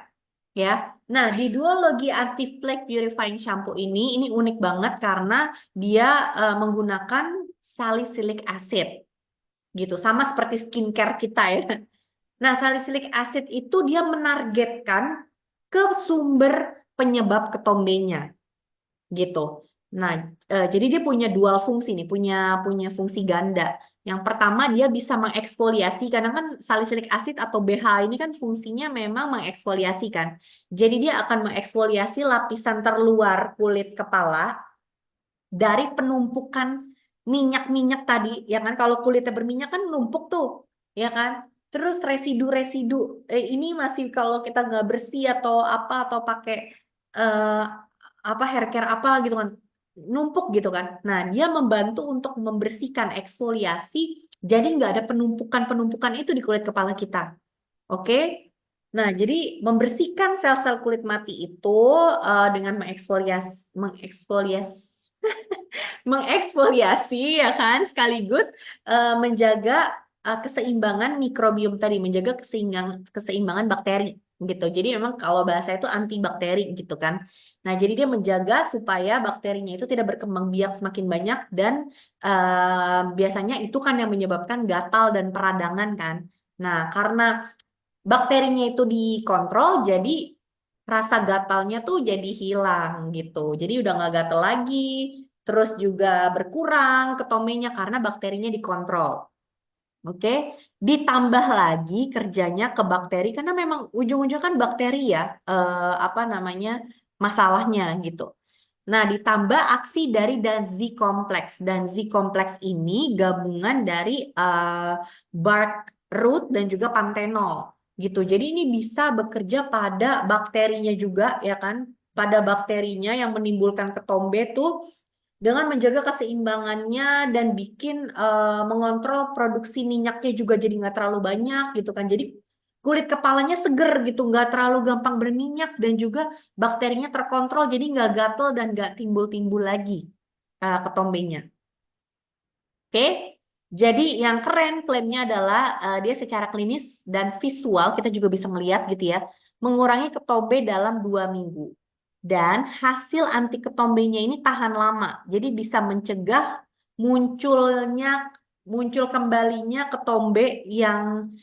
Ya. Nah, di Duology Anti Flake Purifying Shampoo ini unik banget karena dia menggunakan salicylic acid gitu. Sama seperti skincare kita ya. Nah, salicylic acid itu dia menargetkan ke sumber penyebab ketombenya gitu. Nah, jadi dia punya dual fungsi nih, punya fungsi ganda. Yang pertama dia bisa mengeksfoliasi karena kan salicylic acid atau BH ini kan fungsinya memang mengeksfoliasi kan. Jadi dia akan mengeksfoliasi lapisan terluar kulit kepala dari penumpukan minyak-minyak tadi, ya kan? Kalau kulitnya berminyak kan numpuk tuh, ya kan? Terus residu-residu ini masih kalau kita nggak bersih atau pakai eh, apa hair care apa gitu kan, numpuk gitu kan. Nah, dia membantu untuk membersihkan eksfoliasi, jadi nggak ada penumpukan-penumpukan itu di kulit kepala kita. Oke? Nah, jadi membersihkan sel-sel kulit mati itu dengan mengeksfoliasi ya kan sekaligus menjaga keseimbangan mikrobiom tadi, menjaga keseimbangan bakteri gitu. Jadi memang kalau bahasa itu antibakteri gitu kan. Nah, jadi dia menjaga supaya bakterinya itu tidak berkembang biak semakin banyak dan biasanya itu kan yang menyebabkan gatal dan peradangan kan. Nah, karena bakterinya itu dikontrol, jadi rasa gatalnya tuh jadi hilang gitu. Jadi udah nggak gatal lagi, terus juga berkurang ketombenya karena bakterinya dikontrol. Oke, ditambah lagi kerjanya ke bakteri karena memang ujung-ujungnya kan bakteri ya, apa namanya masalahnya gitu. Nah, ditambah aksi dari Danzi kompleks. Danzi kompleks ini gabungan dari bark root dan juga pantenol gitu. Jadi ini bisa bekerja pada bakterinya juga ya kan, pada bakterinya yang menimbulkan ketombe tuh dengan menjaga keseimbangannya dan bikin mengontrol produksi minyaknya juga jadi nggak terlalu banyak gitu kan. Jadi kulit kepalanya seger gitu, nggak terlalu gampang berminyak dan juga bakterinya terkontrol jadi nggak gatel dan nggak timbul-timbul lagi ketombenya. Oke? Jadi yang keren klaimnya adalah dia secara klinis dan visual kita juga bisa melihat gitu ya, mengurangi ketombe dalam 2 minggu. Dan hasil anti ketombenya ini tahan lama, jadi bisa mencegah muncul kembalinya ketombe yang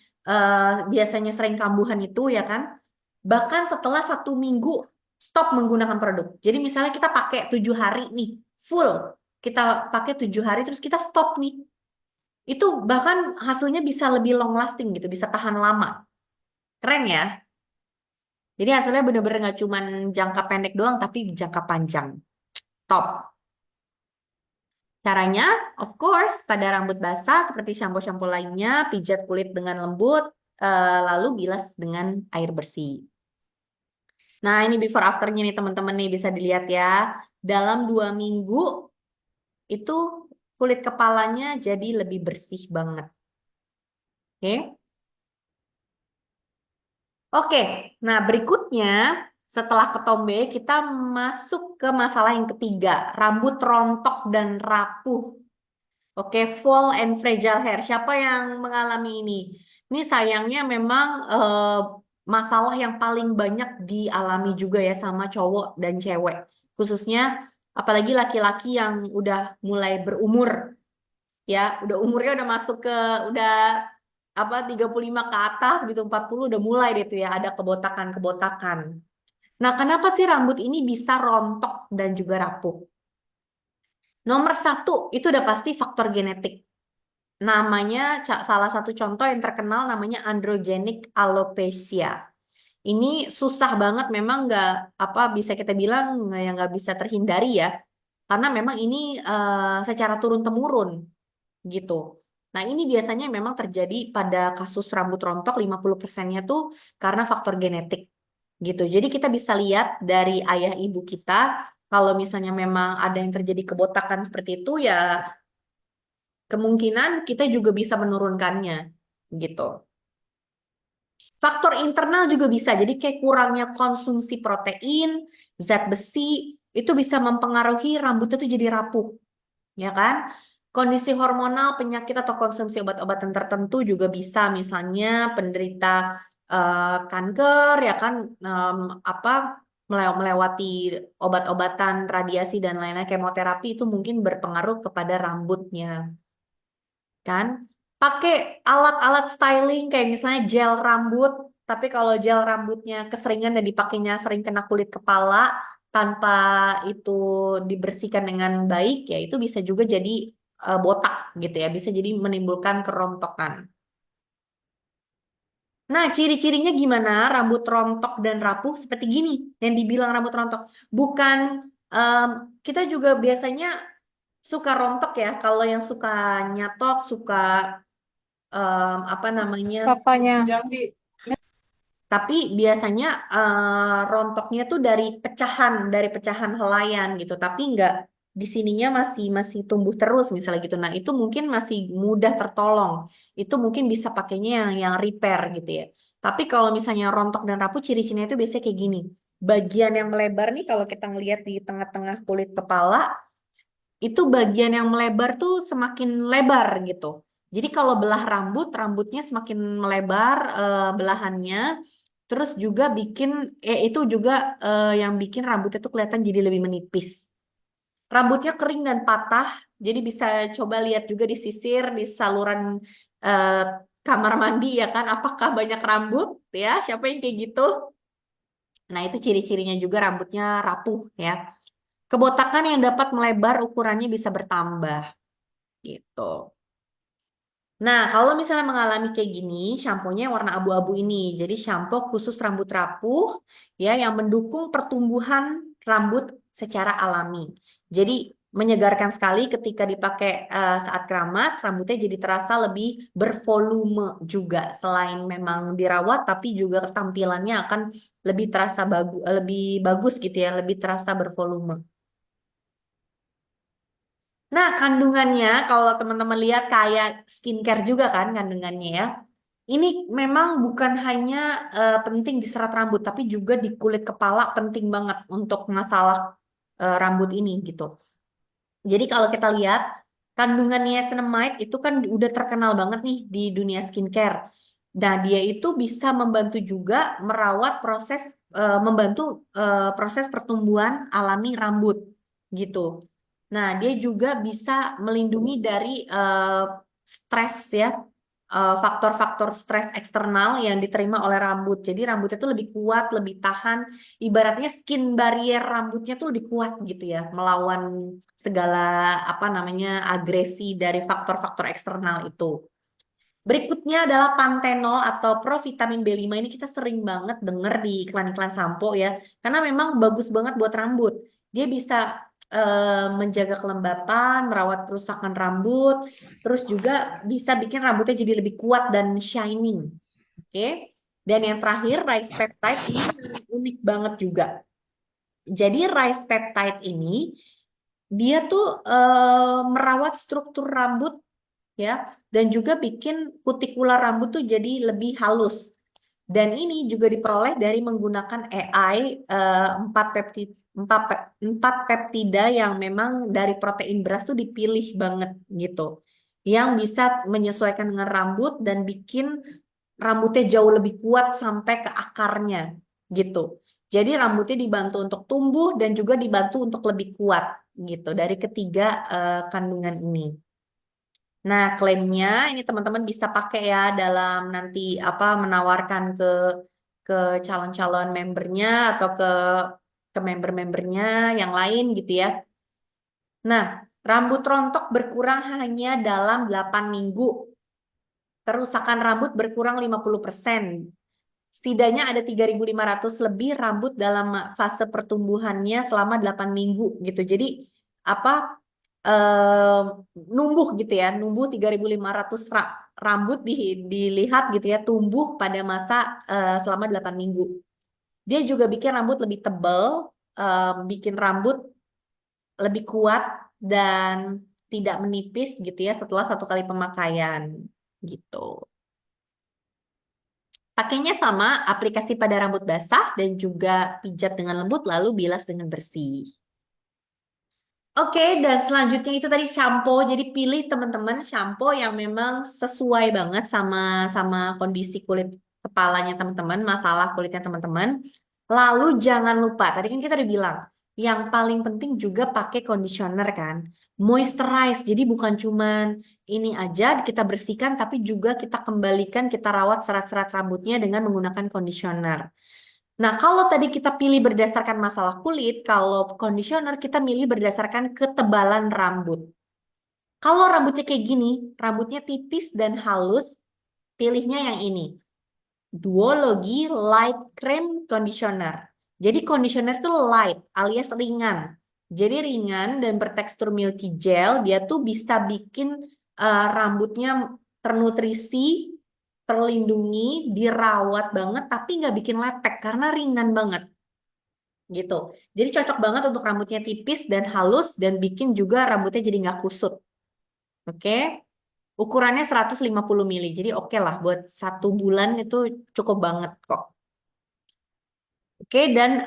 biasanya sering kambuhan itu ya kan. Bahkan setelah 1 minggu stop menggunakan produk. Jadi misalnya kita pakai 7 hari nih, full kita pakai 7 hari terus kita stop nih, itu bahkan hasilnya bisa lebih long lasting gitu, bisa tahan lama. Keren ya. Jadi hasilnya bener-bener nggak cuman jangka pendek doang, tapi jangka panjang. Top. Caranya, of course, pada rambut basah seperti shampoo-shampoo lainnya, pijat kulit dengan lembut, lalu bilas dengan air bersih. Nah, ini before afternya nih teman-teman nih bisa dilihat ya. Dalam 2 minggu itu kulit kepalanya jadi lebih bersih banget. Oke. Oke, nah berikutnya setelah ketombe kita masuk ke masalah yang ketiga, rambut rontok dan rapuh. Oke, fall and fragile hair. Siapa yang mengalami ini? Ini sayangnya memang masalah yang paling banyak dialami juga ya sama cowok dan cewek. Khususnya apalagi laki-laki yang udah mulai berumur ya, umurnya udah masuk ke udah apa 35 ke atas gitu, 40 udah mulai deh tuh ya ada kebotakan-kebotakan. Nah, kenapa sih rambut ini bisa rontok dan juga rapuh? Nomor satu itu udah pasti faktor genetik. Namanya salah satu contoh yang terkenal namanya androgenic alopecia. Ini susah banget memang nggak apa bisa kita bilang yang nggak bisa terhindari ya. Karena memang ini secara turun temurun gitu. Nah, ini biasanya memang terjadi pada kasus rambut rontok 50%-nya tuh karena faktor genetik gitu. Jadi kita bisa lihat dari ayah ibu kita kalau misalnya memang ada yang terjadi kebotakan seperti itu ya kemungkinan kita juga bisa menurunkannya gitu. Faktor internal juga bisa. Jadi kayak kurangnya konsumsi protein, zat besi itu bisa mempengaruhi rambutnya tuh jadi rapuh, ya kan? Kondisi hormonal, penyakit atau konsumsi obat-obatan tertentu juga bisa, misalnya penderita kanker, ya kan, apa melewati obat-obatan, radiasi dan lain-lain, kemoterapi itu mungkin berpengaruh kepada rambutnya, kan? Pakai alat-alat styling kayak misalnya gel rambut, tapi kalau gel rambutnya keseringan dan dipakainya sering kena kulit kepala tanpa itu dibersihkan dengan baik, ya itu bisa juga jadi botak gitu ya, bisa jadi menimbulkan kerontokan. Nah, ciri-cirinya gimana? Rambut rontok dan rapuh seperti gini, yang dibilang rambut rontok. Bukan, em, kita juga biasanya suka rontok ya, kalau yang suka nyatok, suka apa namanya, Papanya. tapi biasanya rontoknya tuh dari pecahan helaian gitu, tapi nggak di sininya masih tumbuh terus misalnya gitu. Nah, itu mungkin masih mudah tertolong. Itu mungkin bisa pakainya yang repair gitu ya. Tapi kalau misalnya rontok dan rapuh ciri-cirinya itu biasanya kayak gini. Bagian yang melebar nih kalau kita ngelihat di tengah-tengah kulit kepala itu bagian yang melebar tuh semakin lebar gitu. Jadi kalau belah rambut, rambutnya semakin melebar belahannya, terus juga itu juga yang bikin rambutnya tuh kelihatan jadi lebih menipis. Rambutnya kering dan patah, jadi bisa coba lihat juga disisir di saluran eh, kamar mandi ya kan, apakah banyak rambut ya? Siapa yang kayak gitu? Nah itu ciri-cirinya juga rambutnya rapuh ya. Kebotakan yang dapat melebar ukurannya bisa bertambah gitu. Nah, kalau misalnya mengalami kayak gini, shampoo-nya warna abu-abu ini. Jadi shampoo khusus rambut rapuh ya yang mendukung pertumbuhan rambut secara alami. Jadi menyegarkan sekali ketika dipakai saat keramas, rambutnya jadi terasa lebih bervolume juga. Selain memang dirawat, tapi juga tampilannya akan lebih bagus gitu ya, lebih terasa bervolume. Nah, kandungannya kalau teman-teman lihat kayak skincare juga kan kandungannya ya. Ini memang bukan hanya penting di serat rambut, tapi juga di kulit kepala penting banget untuk masalah rambut ini gitu. Jadi kalau kita lihat kandungan niacinamide itu kan udah terkenal banget nih di dunia skincare. Nah, dia itu bisa membantu juga membantu proses pertumbuhan alami rambut gitu. Nah, dia juga bisa melindungi dari stres ya, faktor-faktor stres eksternal yang diterima oleh rambut. Jadi rambutnya tuh lebih kuat, lebih tahan. Ibaratnya skin barrier rambutnya tuh lebih kuat gitu ya, melawan segala apa namanya agresi dari faktor-faktor eksternal itu. Berikutnya adalah pantenol atau provitamin B5. Ini kita sering banget denger di iklan-iklan sampo ya. Karena memang bagus banget buat rambut. Dia bisa menjaga kelembapan, merawat kerusakan rambut, terus juga bisa bikin rambutnya jadi lebih kuat dan shining. Oke. Dan yang terakhir, rice peptide ini unik banget juga. Jadi rice peptide ini dia tuh merawat struktur rambut ya, dan juga bikin kutikula rambut tuh jadi lebih halus. Dan ini juga diperoleh dari menggunakan AI 4 peptida yang memang dari protein beras tuh dipilih banget gitu. Yang bisa menyesuaikan dengan rambut dan bikin rambutnya jauh lebih kuat sampai ke akarnya gitu. Jadi rambutnya dibantu untuk tumbuh dan juga dibantu untuk lebih kuat gitu dari ketiga kandungan ini. Nah, klaimnya ini teman-teman bisa pakai ya dalam nanti apa menawarkan ke calon-calon membernya atau ke member-membernya yang lain gitu ya. Nah, rambut rontok berkurang hanya dalam 8 minggu. Kerusakan rambut berkurang 50%. Setidaknya ada 3.500 lebih rambut dalam fase pertumbuhannya selama 8 minggu gitu. Jadi apa eh, numbuh gitu ya, numbuh 3.500 rambut dilihat gitu ya, tumbuh pada masa selama 8 minggu. Dia juga bikin rambut lebih tebal, bikin rambut lebih kuat dan tidak menipis gitu ya setelah 1 kali pemakaian gitu. Pakainya sama, aplikasi pada rambut basah dan juga pijat dengan lembut lalu bilas dengan bersih. Oke, dan selanjutnya itu tadi shampoo. Jadi pilih teman-teman shampoo yang memang sesuai banget sama sama kondisi kulit kepalanya teman-teman, masalah kulitnya teman-teman. Lalu jangan lupa, tadi kan kita udah bilang, yang paling penting juga pakai conditioner kan. Moisturize. Jadi bukan cuman ini aja kita bersihkan, tapi juga kita kembalikan, kita rawat serat-serat rambutnya dengan menggunakan conditioner. Nah, kalau tadi kita pilih berdasarkan masalah kulit, kalau conditioner kita milih berdasarkan ketebalan rambut. Kalau rambutnya kayak gini, rambutnya tipis dan halus, pilihnya yang ini. Duology Light Cream Conditioner. Jadi conditioner itu light alias ringan. Jadi ringan dan bertekstur milky gel, dia tuh bisa bikin rambutnya ternutrisi, terlindungi, dirawat banget, tapi nggak bikin lepek karena ringan banget gitu. Jadi cocok banget untuk rambutnya tipis dan halus dan bikin juga rambutnya jadi nggak kusut. Oke. Ukurannya 150 mili. Jadi oke lah buat 1 bulan itu cukup banget kok. Oke, dan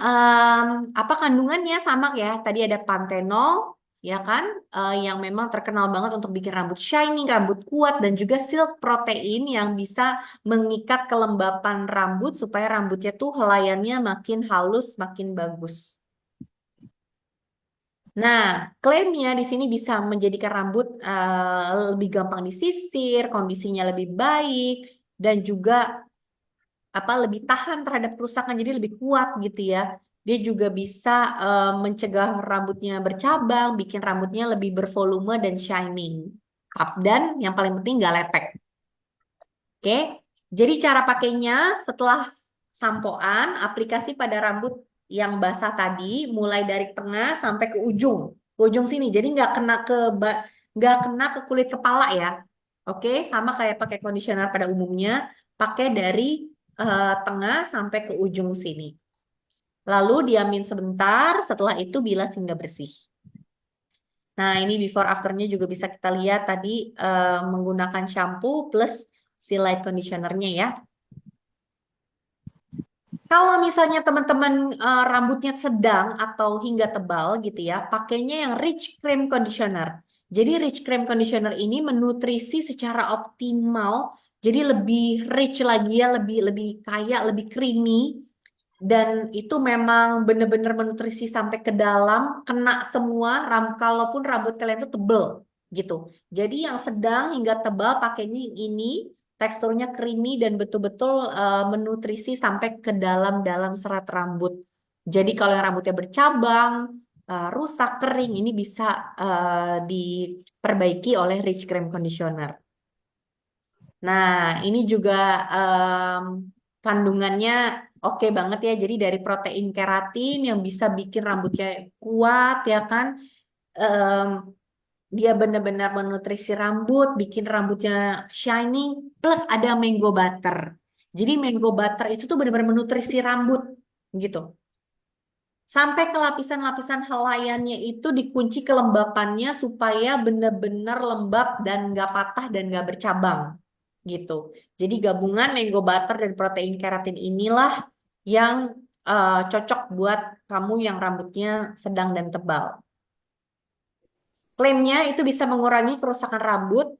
apa kandungannya sama ya? Tadi ada pantenol, ya kan? Yang memang terkenal banget untuk bikin rambut shining, rambut kuat, dan juga silk protein yang bisa mengikat kelembapan rambut supaya rambutnya tuh helaiannya makin halus, makin bagus. Nah, klaimnya di sini bisa menjadikan rambut lebih gampang disisir, kondisinya lebih baik, dan juga apa lebih tahan terhadap kerusakan, jadi lebih kuat gitu ya. Dia juga bisa mencegah rambutnya bercabang, bikin rambutnya lebih bervolume dan shining. Dan yang paling penting nggak lepek. Oke, jadi cara pakainya setelah sampoan, aplikasi pada rambut yang basah tadi, mulai dari tengah sampai ke ujung sini. Jadi nggak kena ke kulit kepala ya. Oke, sama kayak pakai conditioner pada umumnya, pakai dari tengah sampai ke ujung sini. Lalu diamin sebentar, setelah itu bilas hingga bersih. Nah, ini before afternya juga bisa kita lihat tadi menggunakan shampoo plus si light conditionernya ya. Kalau misalnya teman-teman rambutnya sedang atau hingga tebal gitu ya, pakainya yang rich cream conditioner. Jadi Rich Cream Conditioner ini menutrisi secara optimal, jadi lebih rich lagi ya, lebih kaya, lebih creamy. Dan itu memang benar-benar menutrisi sampai ke dalam, kena semua, kalaupun rambut kalian itu tebel gitu. Jadi yang sedang hingga tebal pakainya yang ini, teksturnya creamy dan betul-betul menutrisi sampai ke dalam-dalam serat rambut. Jadi kalau yang rambutnya bercabang, rusak, kering, ini bisa diperbaiki oleh Rich Cream Conditioner. Nah, ini juga kandungannya oke banget ya. Jadi dari protein keratin yang bisa bikin rambutnya kuat ya kan. Em, Dia benar-benar menutrisi rambut, bikin rambutnya shining, plus ada mango butter. Jadi mango butter itu tuh benar-benar menutrisi rambut gitu. Sampai ke lapisan-lapisan helaiannya itu dikunci kelembapannya supaya benar-benar lembab dan nggak patah dan nggak bercabang gitu. Jadi gabungan mango butter dan protein keratin inilah yang cocok buat kamu yang rambutnya sedang dan tebal. Klaimnya itu bisa mengurangi kerusakan rambut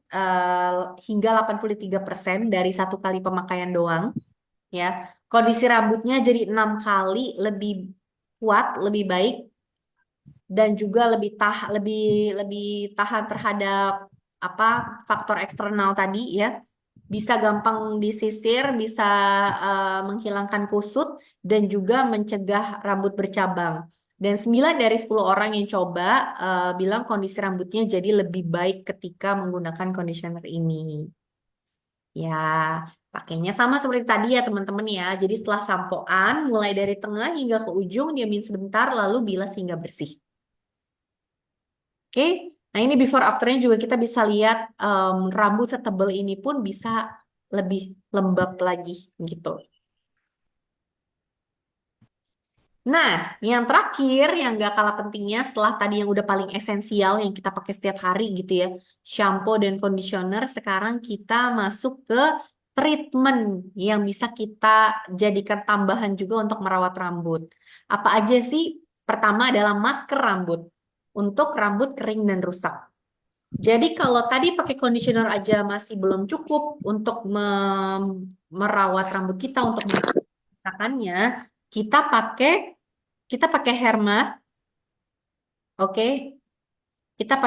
hingga 83% dari satu kali pemakaian doang, ya. Kondisi rambutnya jadi 6 kali lebih kuat, lebih baik, dan juga lebih lebih tahan terhadap apa faktor eksternal tadi ya. Bisa gampang disisir, bisa menghilangkan kusut dan juga mencegah rambut bercabang. Dan 9 dari 10 orang yang coba bilang kondisi rambutnya jadi lebih baik ketika menggunakan conditioner ini. Ya, pakainya sama seperti tadi ya teman-teman ya. Jadi setelah sampoan, mulai dari tengah hingga ke ujung, diamin sebentar, lalu bilas hingga bersih. Oke, nah ini before afternya juga kita bisa lihat rambut setebal ini pun bisa lebih lembab lagi gitu. Nah, yang terakhir yang gak kalah pentingnya setelah tadi yang udah paling esensial yang kita pakai setiap hari gitu ya, shampoo dan conditioner, sekarang kita masuk ke treatment yang bisa kita jadikan tambahan juga untuk merawat rambut. Apa aja sih? Pertama adalah masker rambut untuk rambut kering dan rusak. Jadi kalau tadi pakai conditioner aja masih belum cukup untuk merawat rambut kita, untuk merusakannya, kita pakai kita pakai hair mask, oke? Kita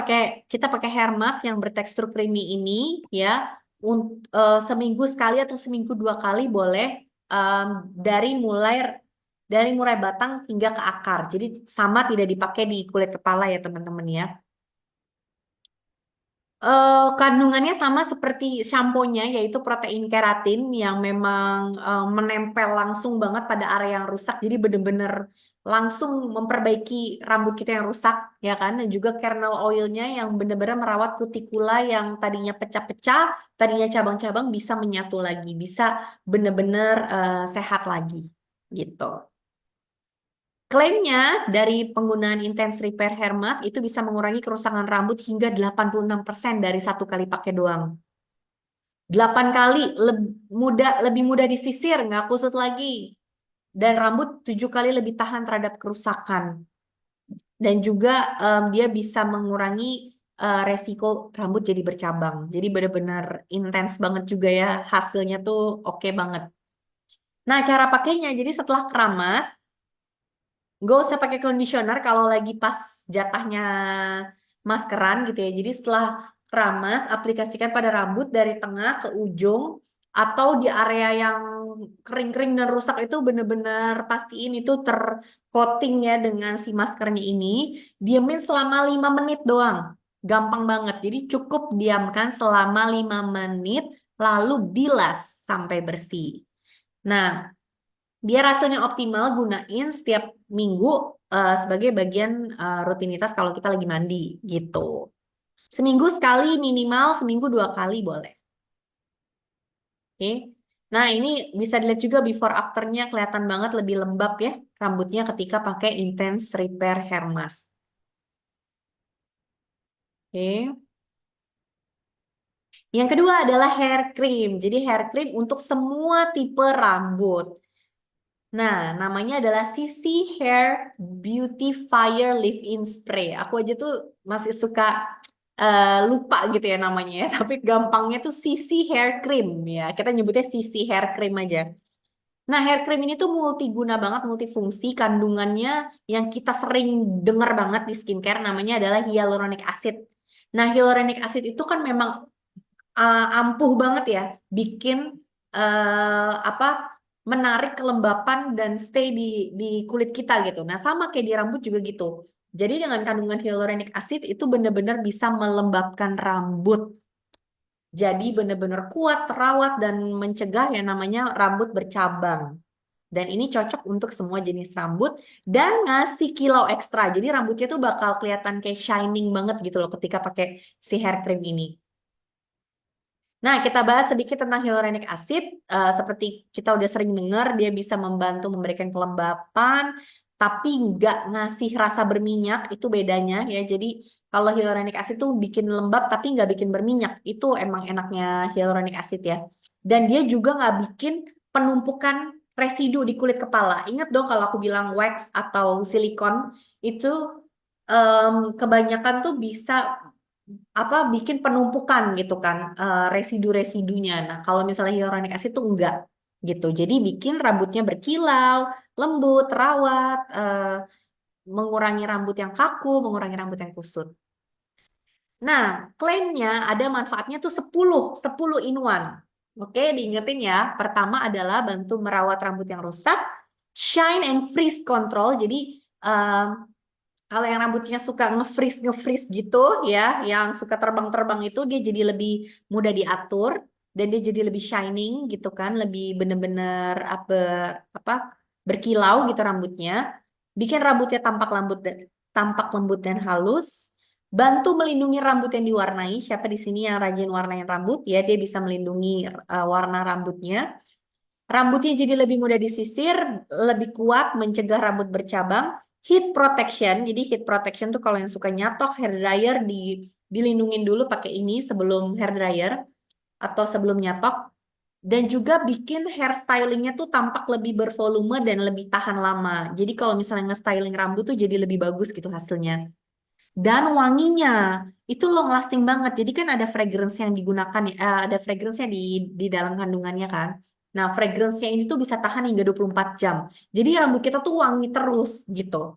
pakai hair mask yang bertekstur creamy ini ya, seminggu sekali atau seminggu 2 kali boleh, em, dari mulai dari mulai batang hingga ke akar. Jadi sama tidak dipakai di kulit kepala ya teman-teman ya. Kandungannya sama seperti shampoo-nya, yaitu protein keratin yang memang menempel langsung banget pada area yang rusak. Jadi benar-benar langsung memperbaiki rambut kita yang rusak, ya kan? Dan juga kernel oil-nya yang benar-benar merawat kutikula yang tadinya pecah-pecah, tadinya cabang-cabang bisa menyatu lagi, bisa benar-benar sehat lagi, gitu. Klaimnya dari penggunaan Intense Repair Hair Mask itu bisa mengurangi kerusakan rambut hingga 86% dari satu kali pakai doang. 8 kali lebih mudah disisir, nggak kusut lagi. Dan rambut 7 kali lebih tahan terhadap kerusakan. Dan juga dia bisa mengurangi resiko rambut jadi bercabang. Jadi benar-benar intens banget juga ya, hasilnya tuh oke banget. Nah, cara pakainya, jadi setelah keramas, gak usah pakai conditioner kalau lagi pas jatahnya maskeran gitu ya. Jadi setelah keramas, aplikasikan pada rambut dari tengah ke ujung atau di area yang kering-kering dan rusak itu bener-bener pastiin itu tercoating ya dengan si maskernya ini. Diamin selama 5 menit doang. Gampang banget. Jadi cukup diamkan selama 5 menit lalu bilas sampai bersih. Nah, biar hasilnya optimal, gunain setiap minggu sebagai bagian rutinitas kalau kita lagi mandi gitu. Seminggu sekali minimal, seminggu 2 kali boleh. Oke. Nah, ini bisa dilihat juga before afternya kelihatan banget lebih lembab ya rambutnya ketika pakai Intense Repair Hair Mask. Oke. Yang kedua adalah hair cream. Jadi hair cream untuk semua tipe rambut. Nah, namanya adalah CC Hair Beautifier Leave-In Spray. Aku aja tuh masih suka lupa gitu ya namanya ya, tapi gampangnya tuh CC Hair Cream ya. Kita nyebutnya CC Hair Cream aja. Nah, hair cream ini tuh multiguna banget, multifungsi. Kandungannya yang kita sering dengar banget di skincare namanya adalah hyaluronic acid. Nah, hyaluronic acid itu kan memang ampuh banget ya, bikin apa menarik kelembapan dan stay di kulit kita gitu. Nah, sama kayak di rambut juga gitu. Jadi dengan kandungan hyaluronic acid itu benar-benar bisa melembabkan rambut. Jadi benar-benar kuat, terawat, dan mencegah yang namanya rambut bercabang. Dan ini cocok untuk semua jenis rambut dan ngasih kilau ekstra. Jadi rambutnya tuh bakal kelihatan kayak shining banget gitu loh ketika pakai si hair cream ini. Nah, kita bahas sedikit tentang hyaluronic acid. Seperti kita udah sering dengar, dia bisa membantu memberikan kelembapan, tapi nggak ngasih rasa berminyak. Itu bedanya ya. Jadi kalau hyaluronic acid tuh bikin lembab, tapi nggak bikin berminyak. Itu emang enaknya hyaluronic acid ya. Dan dia juga nggak bikin penumpukan residu di kulit kepala. Ingat dong kalau aku bilang wax atau silikon, itu kebanyakan tuh bisa apa bikin penumpukan gitu kan, residu-residunya. Nah, kalau misalnya hyaluronic acid tuh enggak gitu. Jadi bikin rambutnya berkilau, lembut, terawat, mengurangi rambut yang kaku, mengurangi rambut yang kusut. Nah, klaimnya ada manfaatnya tuh 10 in one. Oke, diingetin ya. Pertama adalah bantu merawat rambut yang rusak, shine and freeze control. Jadi kalau yang rambutnya suka nge-freeze gitu ya, yang suka terbang-terbang itu dia jadi lebih mudah diatur dan dia jadi lebih shining gitu kan, lebih bener-bener apa berkilau gitu rambutnya. Bikin rambutnya tampak lembut dan halus. Bantu melindungi rambut yang diwarnai. Siapa di sini yang rajin warnain rambut ya, dia bisa melindungi warna rambutnya. Rambutnya jadi lebih mudah disisir, lebih kuat, mencegah rambut bercabang. Heat protection, jadi heat protection tuh kalau yang suka nyatok hair dryer dilindungin dulu pakai ini sebelum hair dryer atau sebelum nyatok. Dan juga bikin hair stylingnya tuh tampak lebih bervolume dan lebih tahan lama. Jadi kalau misalnya nge-styling rambut tuh jadi lebih bagus gitu hasilnya. Dan wanginya itu long lasting banget. Jadi kan ada fragrance yang digunakan ya, ada fragrance yang di dalam kandungannya kan. Nah, fragrance-nya ini tuh bisa tahan hingga 24 jam. Jadi rambut kita tuh wangi terus gitu.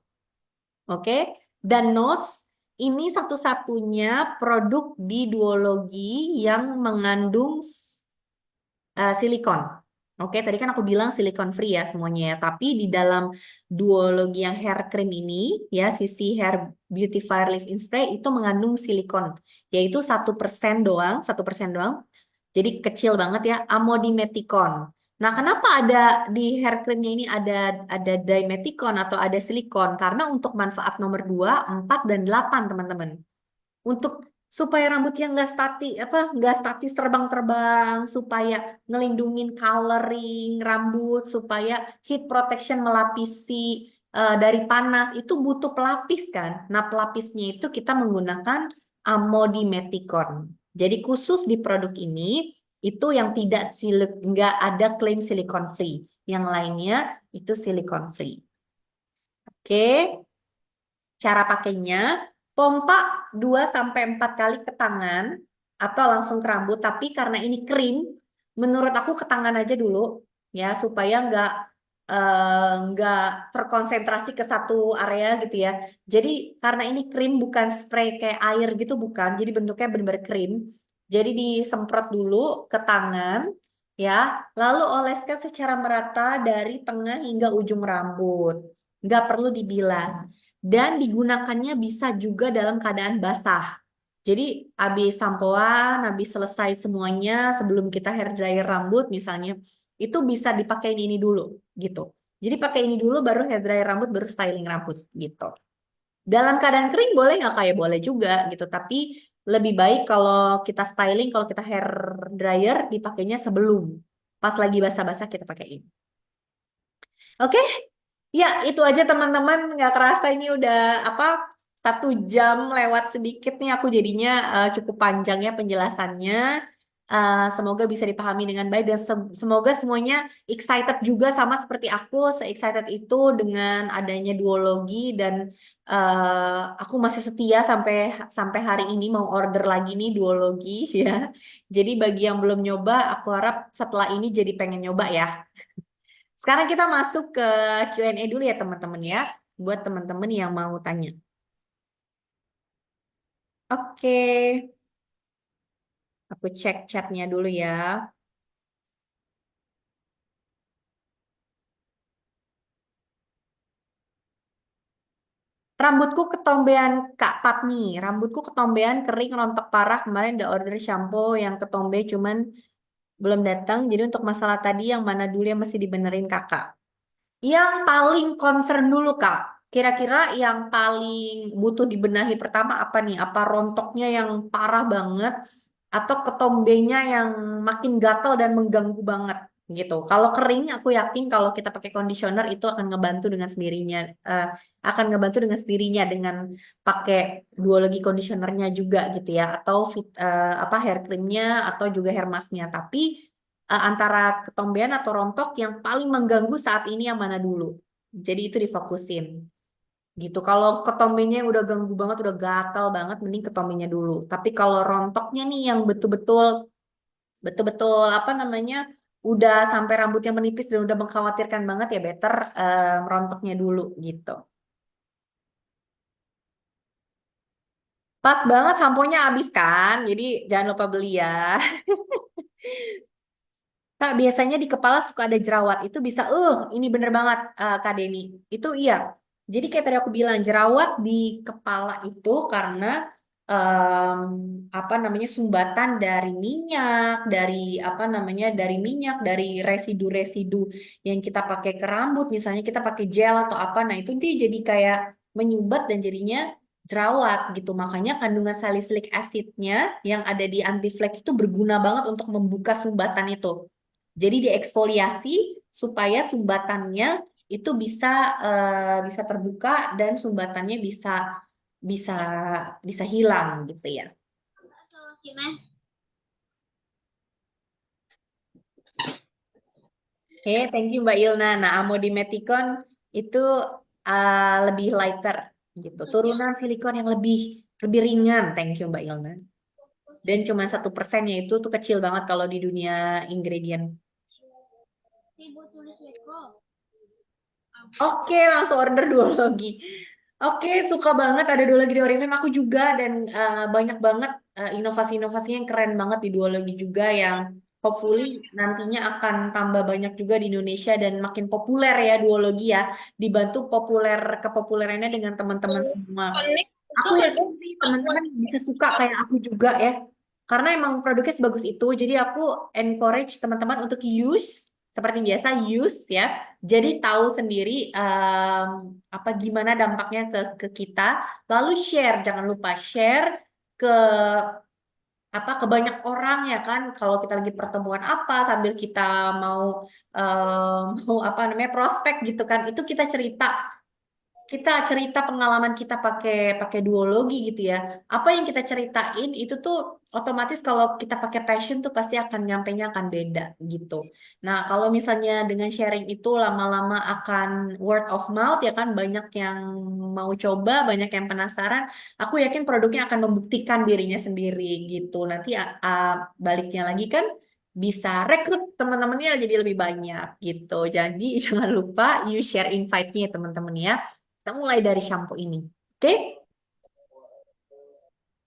Oke? Dan notes ini satu-satunya produk di duologi yang mengandung silikon. Oke, tadi kan aku bilang silikon free ya semuanya ya. Tapi di dalam duologi yang hair cream ini, ya sisi hair beautifier leave-in spray itu mengandung silikon, yaitu 1% doang, 1% doang. Jadi kecil banget ya, amodimeticon. Nah, kenapa ada di hair creamnya ini ada dimeticon atau ada silikon? Karena untuk manfaat nomor 2, 4, dan 8 teman-teman. Untuk supaya rambutnya nggak statis terbang-terbang, supaya ngelindungin coloring rambut, supaya heat protection melapisi dari panas itu butuh pelapis kan. Nah, pelapisnya itu kita menggunakan amodimeticon. Jadi khusus di produk ini itu yang nggak ada klaim silikon free. Yang lainnya itu silikon free. Oke. Cara pakainya, pompa 2 sampai 4 kali ke tangan atau langsung ke rambut. Tapi karena ini krim, menurut aku ke tangan aja dulu ya supaya nggak terkonsentrasi ke satu area gitu ya. Jadi karena ini krim bukan spray kayak air gitu bukan. Jadi bentuknya benar-benar krim. Jadi disemprot dulu ke tangan ya, lalu oleskan secara merata dari tengah hingga ujung rambut. Nggak perlu dibilas. Dan digunakannya bisa juga dalam keadaan basah. Jadi habis sampoan, habis selesai semuanya, sebelum kita hair dryer rambut misalnya, itu bisa dipakai ini dulu gitu. Jadi pakai ini dulu baru hair dryer rambut, baru styling rambut gitu. Dalam keadaan kering boleh nggak kayak boleh juga gitu. Tapi lebih baik kalau kita styling, kalau kita hair dryer dipakainya sebelum. Pas lagi basah-basah kita pakai ini. Oke, ya, itu aja teman-teman. Nggak kerasa ini udah apa 1 jam lewat sedikit nih aku jadinya cukup panjang ya penjelasannya. Semoga bisa dipahami dengan baik dan semoga semuanya excited juga sama seperti aku, se-excited itu dengan adanya duologi dan aku masih setia sampai sampai hari ini mau order lagi nih duologi ya. Jadi bagi yang belum nyoba, aku harap setelah ini jadi pengen nyoba ya. Sekarang kita masuk ke Q&A dulu ya teman-teman ya, buat teman-teman yang mau tanya. Oke, aku cek chatnya dulu ya. Rambutku ketombean Kak Patmi. Rambutku ketombean kering rontok parah. Kemarin udah order shampoo yang ketombe cuman belum datang. Jadi untuk masalah tadi yang mana dulu yang mesti dibenerin Kakak? Yang paling concern dulu Kak. Kira-kira yang paling butuh dibenahi pertama apa nih? Apa rontoknya yang parah banget atau ketombenya yang makin gatal dan mengganggu banget gitu. Kalau kering, aku yakin kalau kita pakai conditioner itu akan ngebantu dengan sendirinya, eh, akan ngebantu dengan sendirinya dengan pakai duologi conditionernya juga gitu ya, atau apa hair creamnya atau juga hair masknya. Tapi antara ketombean atau rontok yang paling mengganggu saat ini yang mana dulu? Jadi itu difokusin gitu. Kalau ketombenya yang udah ganggu banget, udah gatal banget, mending ketombenya dulu. Tapi kalau rontoknya nih yang betul-betul apa namanya, udah sampai rambutnya menipis dan udah mengkhawatirkan banget ya better rontoknya dulu gitu. Pas banget samponya habis kan, jadi jangan lupa beli ya. Kak, biasanya di kepala suka ada jerawat. Itu bisa, ini bener banget, Kak Deni. Itu iya. Jadi kayak tadi aku bilang, jerawat di kepala itu karena em, apa namanya sumbatan dari minyak, dari apa namanya dari minyak, dari residu-residu yang kita pakai ke rambut. Misalnya kita pakai gel atau apa, nah itu dia jadi kayak menyumbat dan jadinya jerawat gitu. Makanya kandungan salicylic acidnya yang ada di anti-flek itu berguna banget untuk membuka sumbatan itu. Jadi dieksfoliasi supaya sumbatannya itu bisa terbuka dan sumbatannya bisa bisa hilang gitu ya. Oke, thank you Mbak Ilna. Nah, Amodimeticon itu lebih lighter gitu. Turunan silikon yang lebih lebih ringan. Thank you Mbak Ilna. Dan cuma 1% itu tuh kecil banget kalau di dunia ingredient. Oke, langsung order duologi. Oke, suka banget ada duologi di Oriflame. Aku juga dan banyak banget inovasi-inovasinya yang keren banget di duologi juga yang hopefully nantinya akan tambah banyak juga di Indonesia dan makin populer ya duologi ya. Dibantu kepopulerannya dengan teman-teman semua. Aku yakin sih teman-teman bisa suka kayak aku juga ya. Karena emang produknya sebagus itu. Jadi aku encourage teman-teman untuk seperti biasa use ya. Jadi tahu sendiri apa gimana dampaknya ke kita. Lalu share, jangan lupa share ke ke banyak orang ya kan. Kalau kita lagi pertemuan apa sambil kita mau mau apa namanya prospek gitu kan. Itu kita cerita pengalaman kita pakai pakai duologi gitu ya. Apa yang kita ceritain itu tuh otomatis kalau kita pakai passion tuh pasti akan nyampainya akan beda gitu. Nah, kalau misalnya dengan sharing itu lama-lama akan word of mouth ya kan banyak yang mau coba, banyak yang penasaran. Aku yakin produknya akan membuktikan dirinya sendiri gitu. Nanti baliknya lagi kan bisa rekrut teman-temannya jadi lebih banyak gitu. Jadi jangan lupa you share invite-nya ya teman-teman ya. Kita mulai dari shampoo ini. Oke?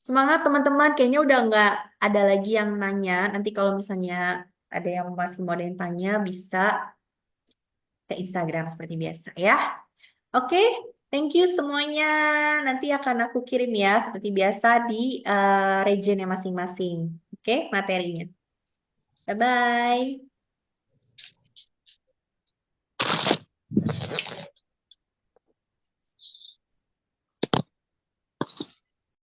Semangat teman-teman. Kayaknya udah nggak ada lagi yang nanya. Nanti kalau misalnya ada yang masih mau ada yang tanya, bisa ke Instagram seperti biasa ya. Oke? Thank you semuanya. Nanti akan aku kirim ya, seperti biasa di regionnya masing-masing. Oke? Materinya. Bye-bye.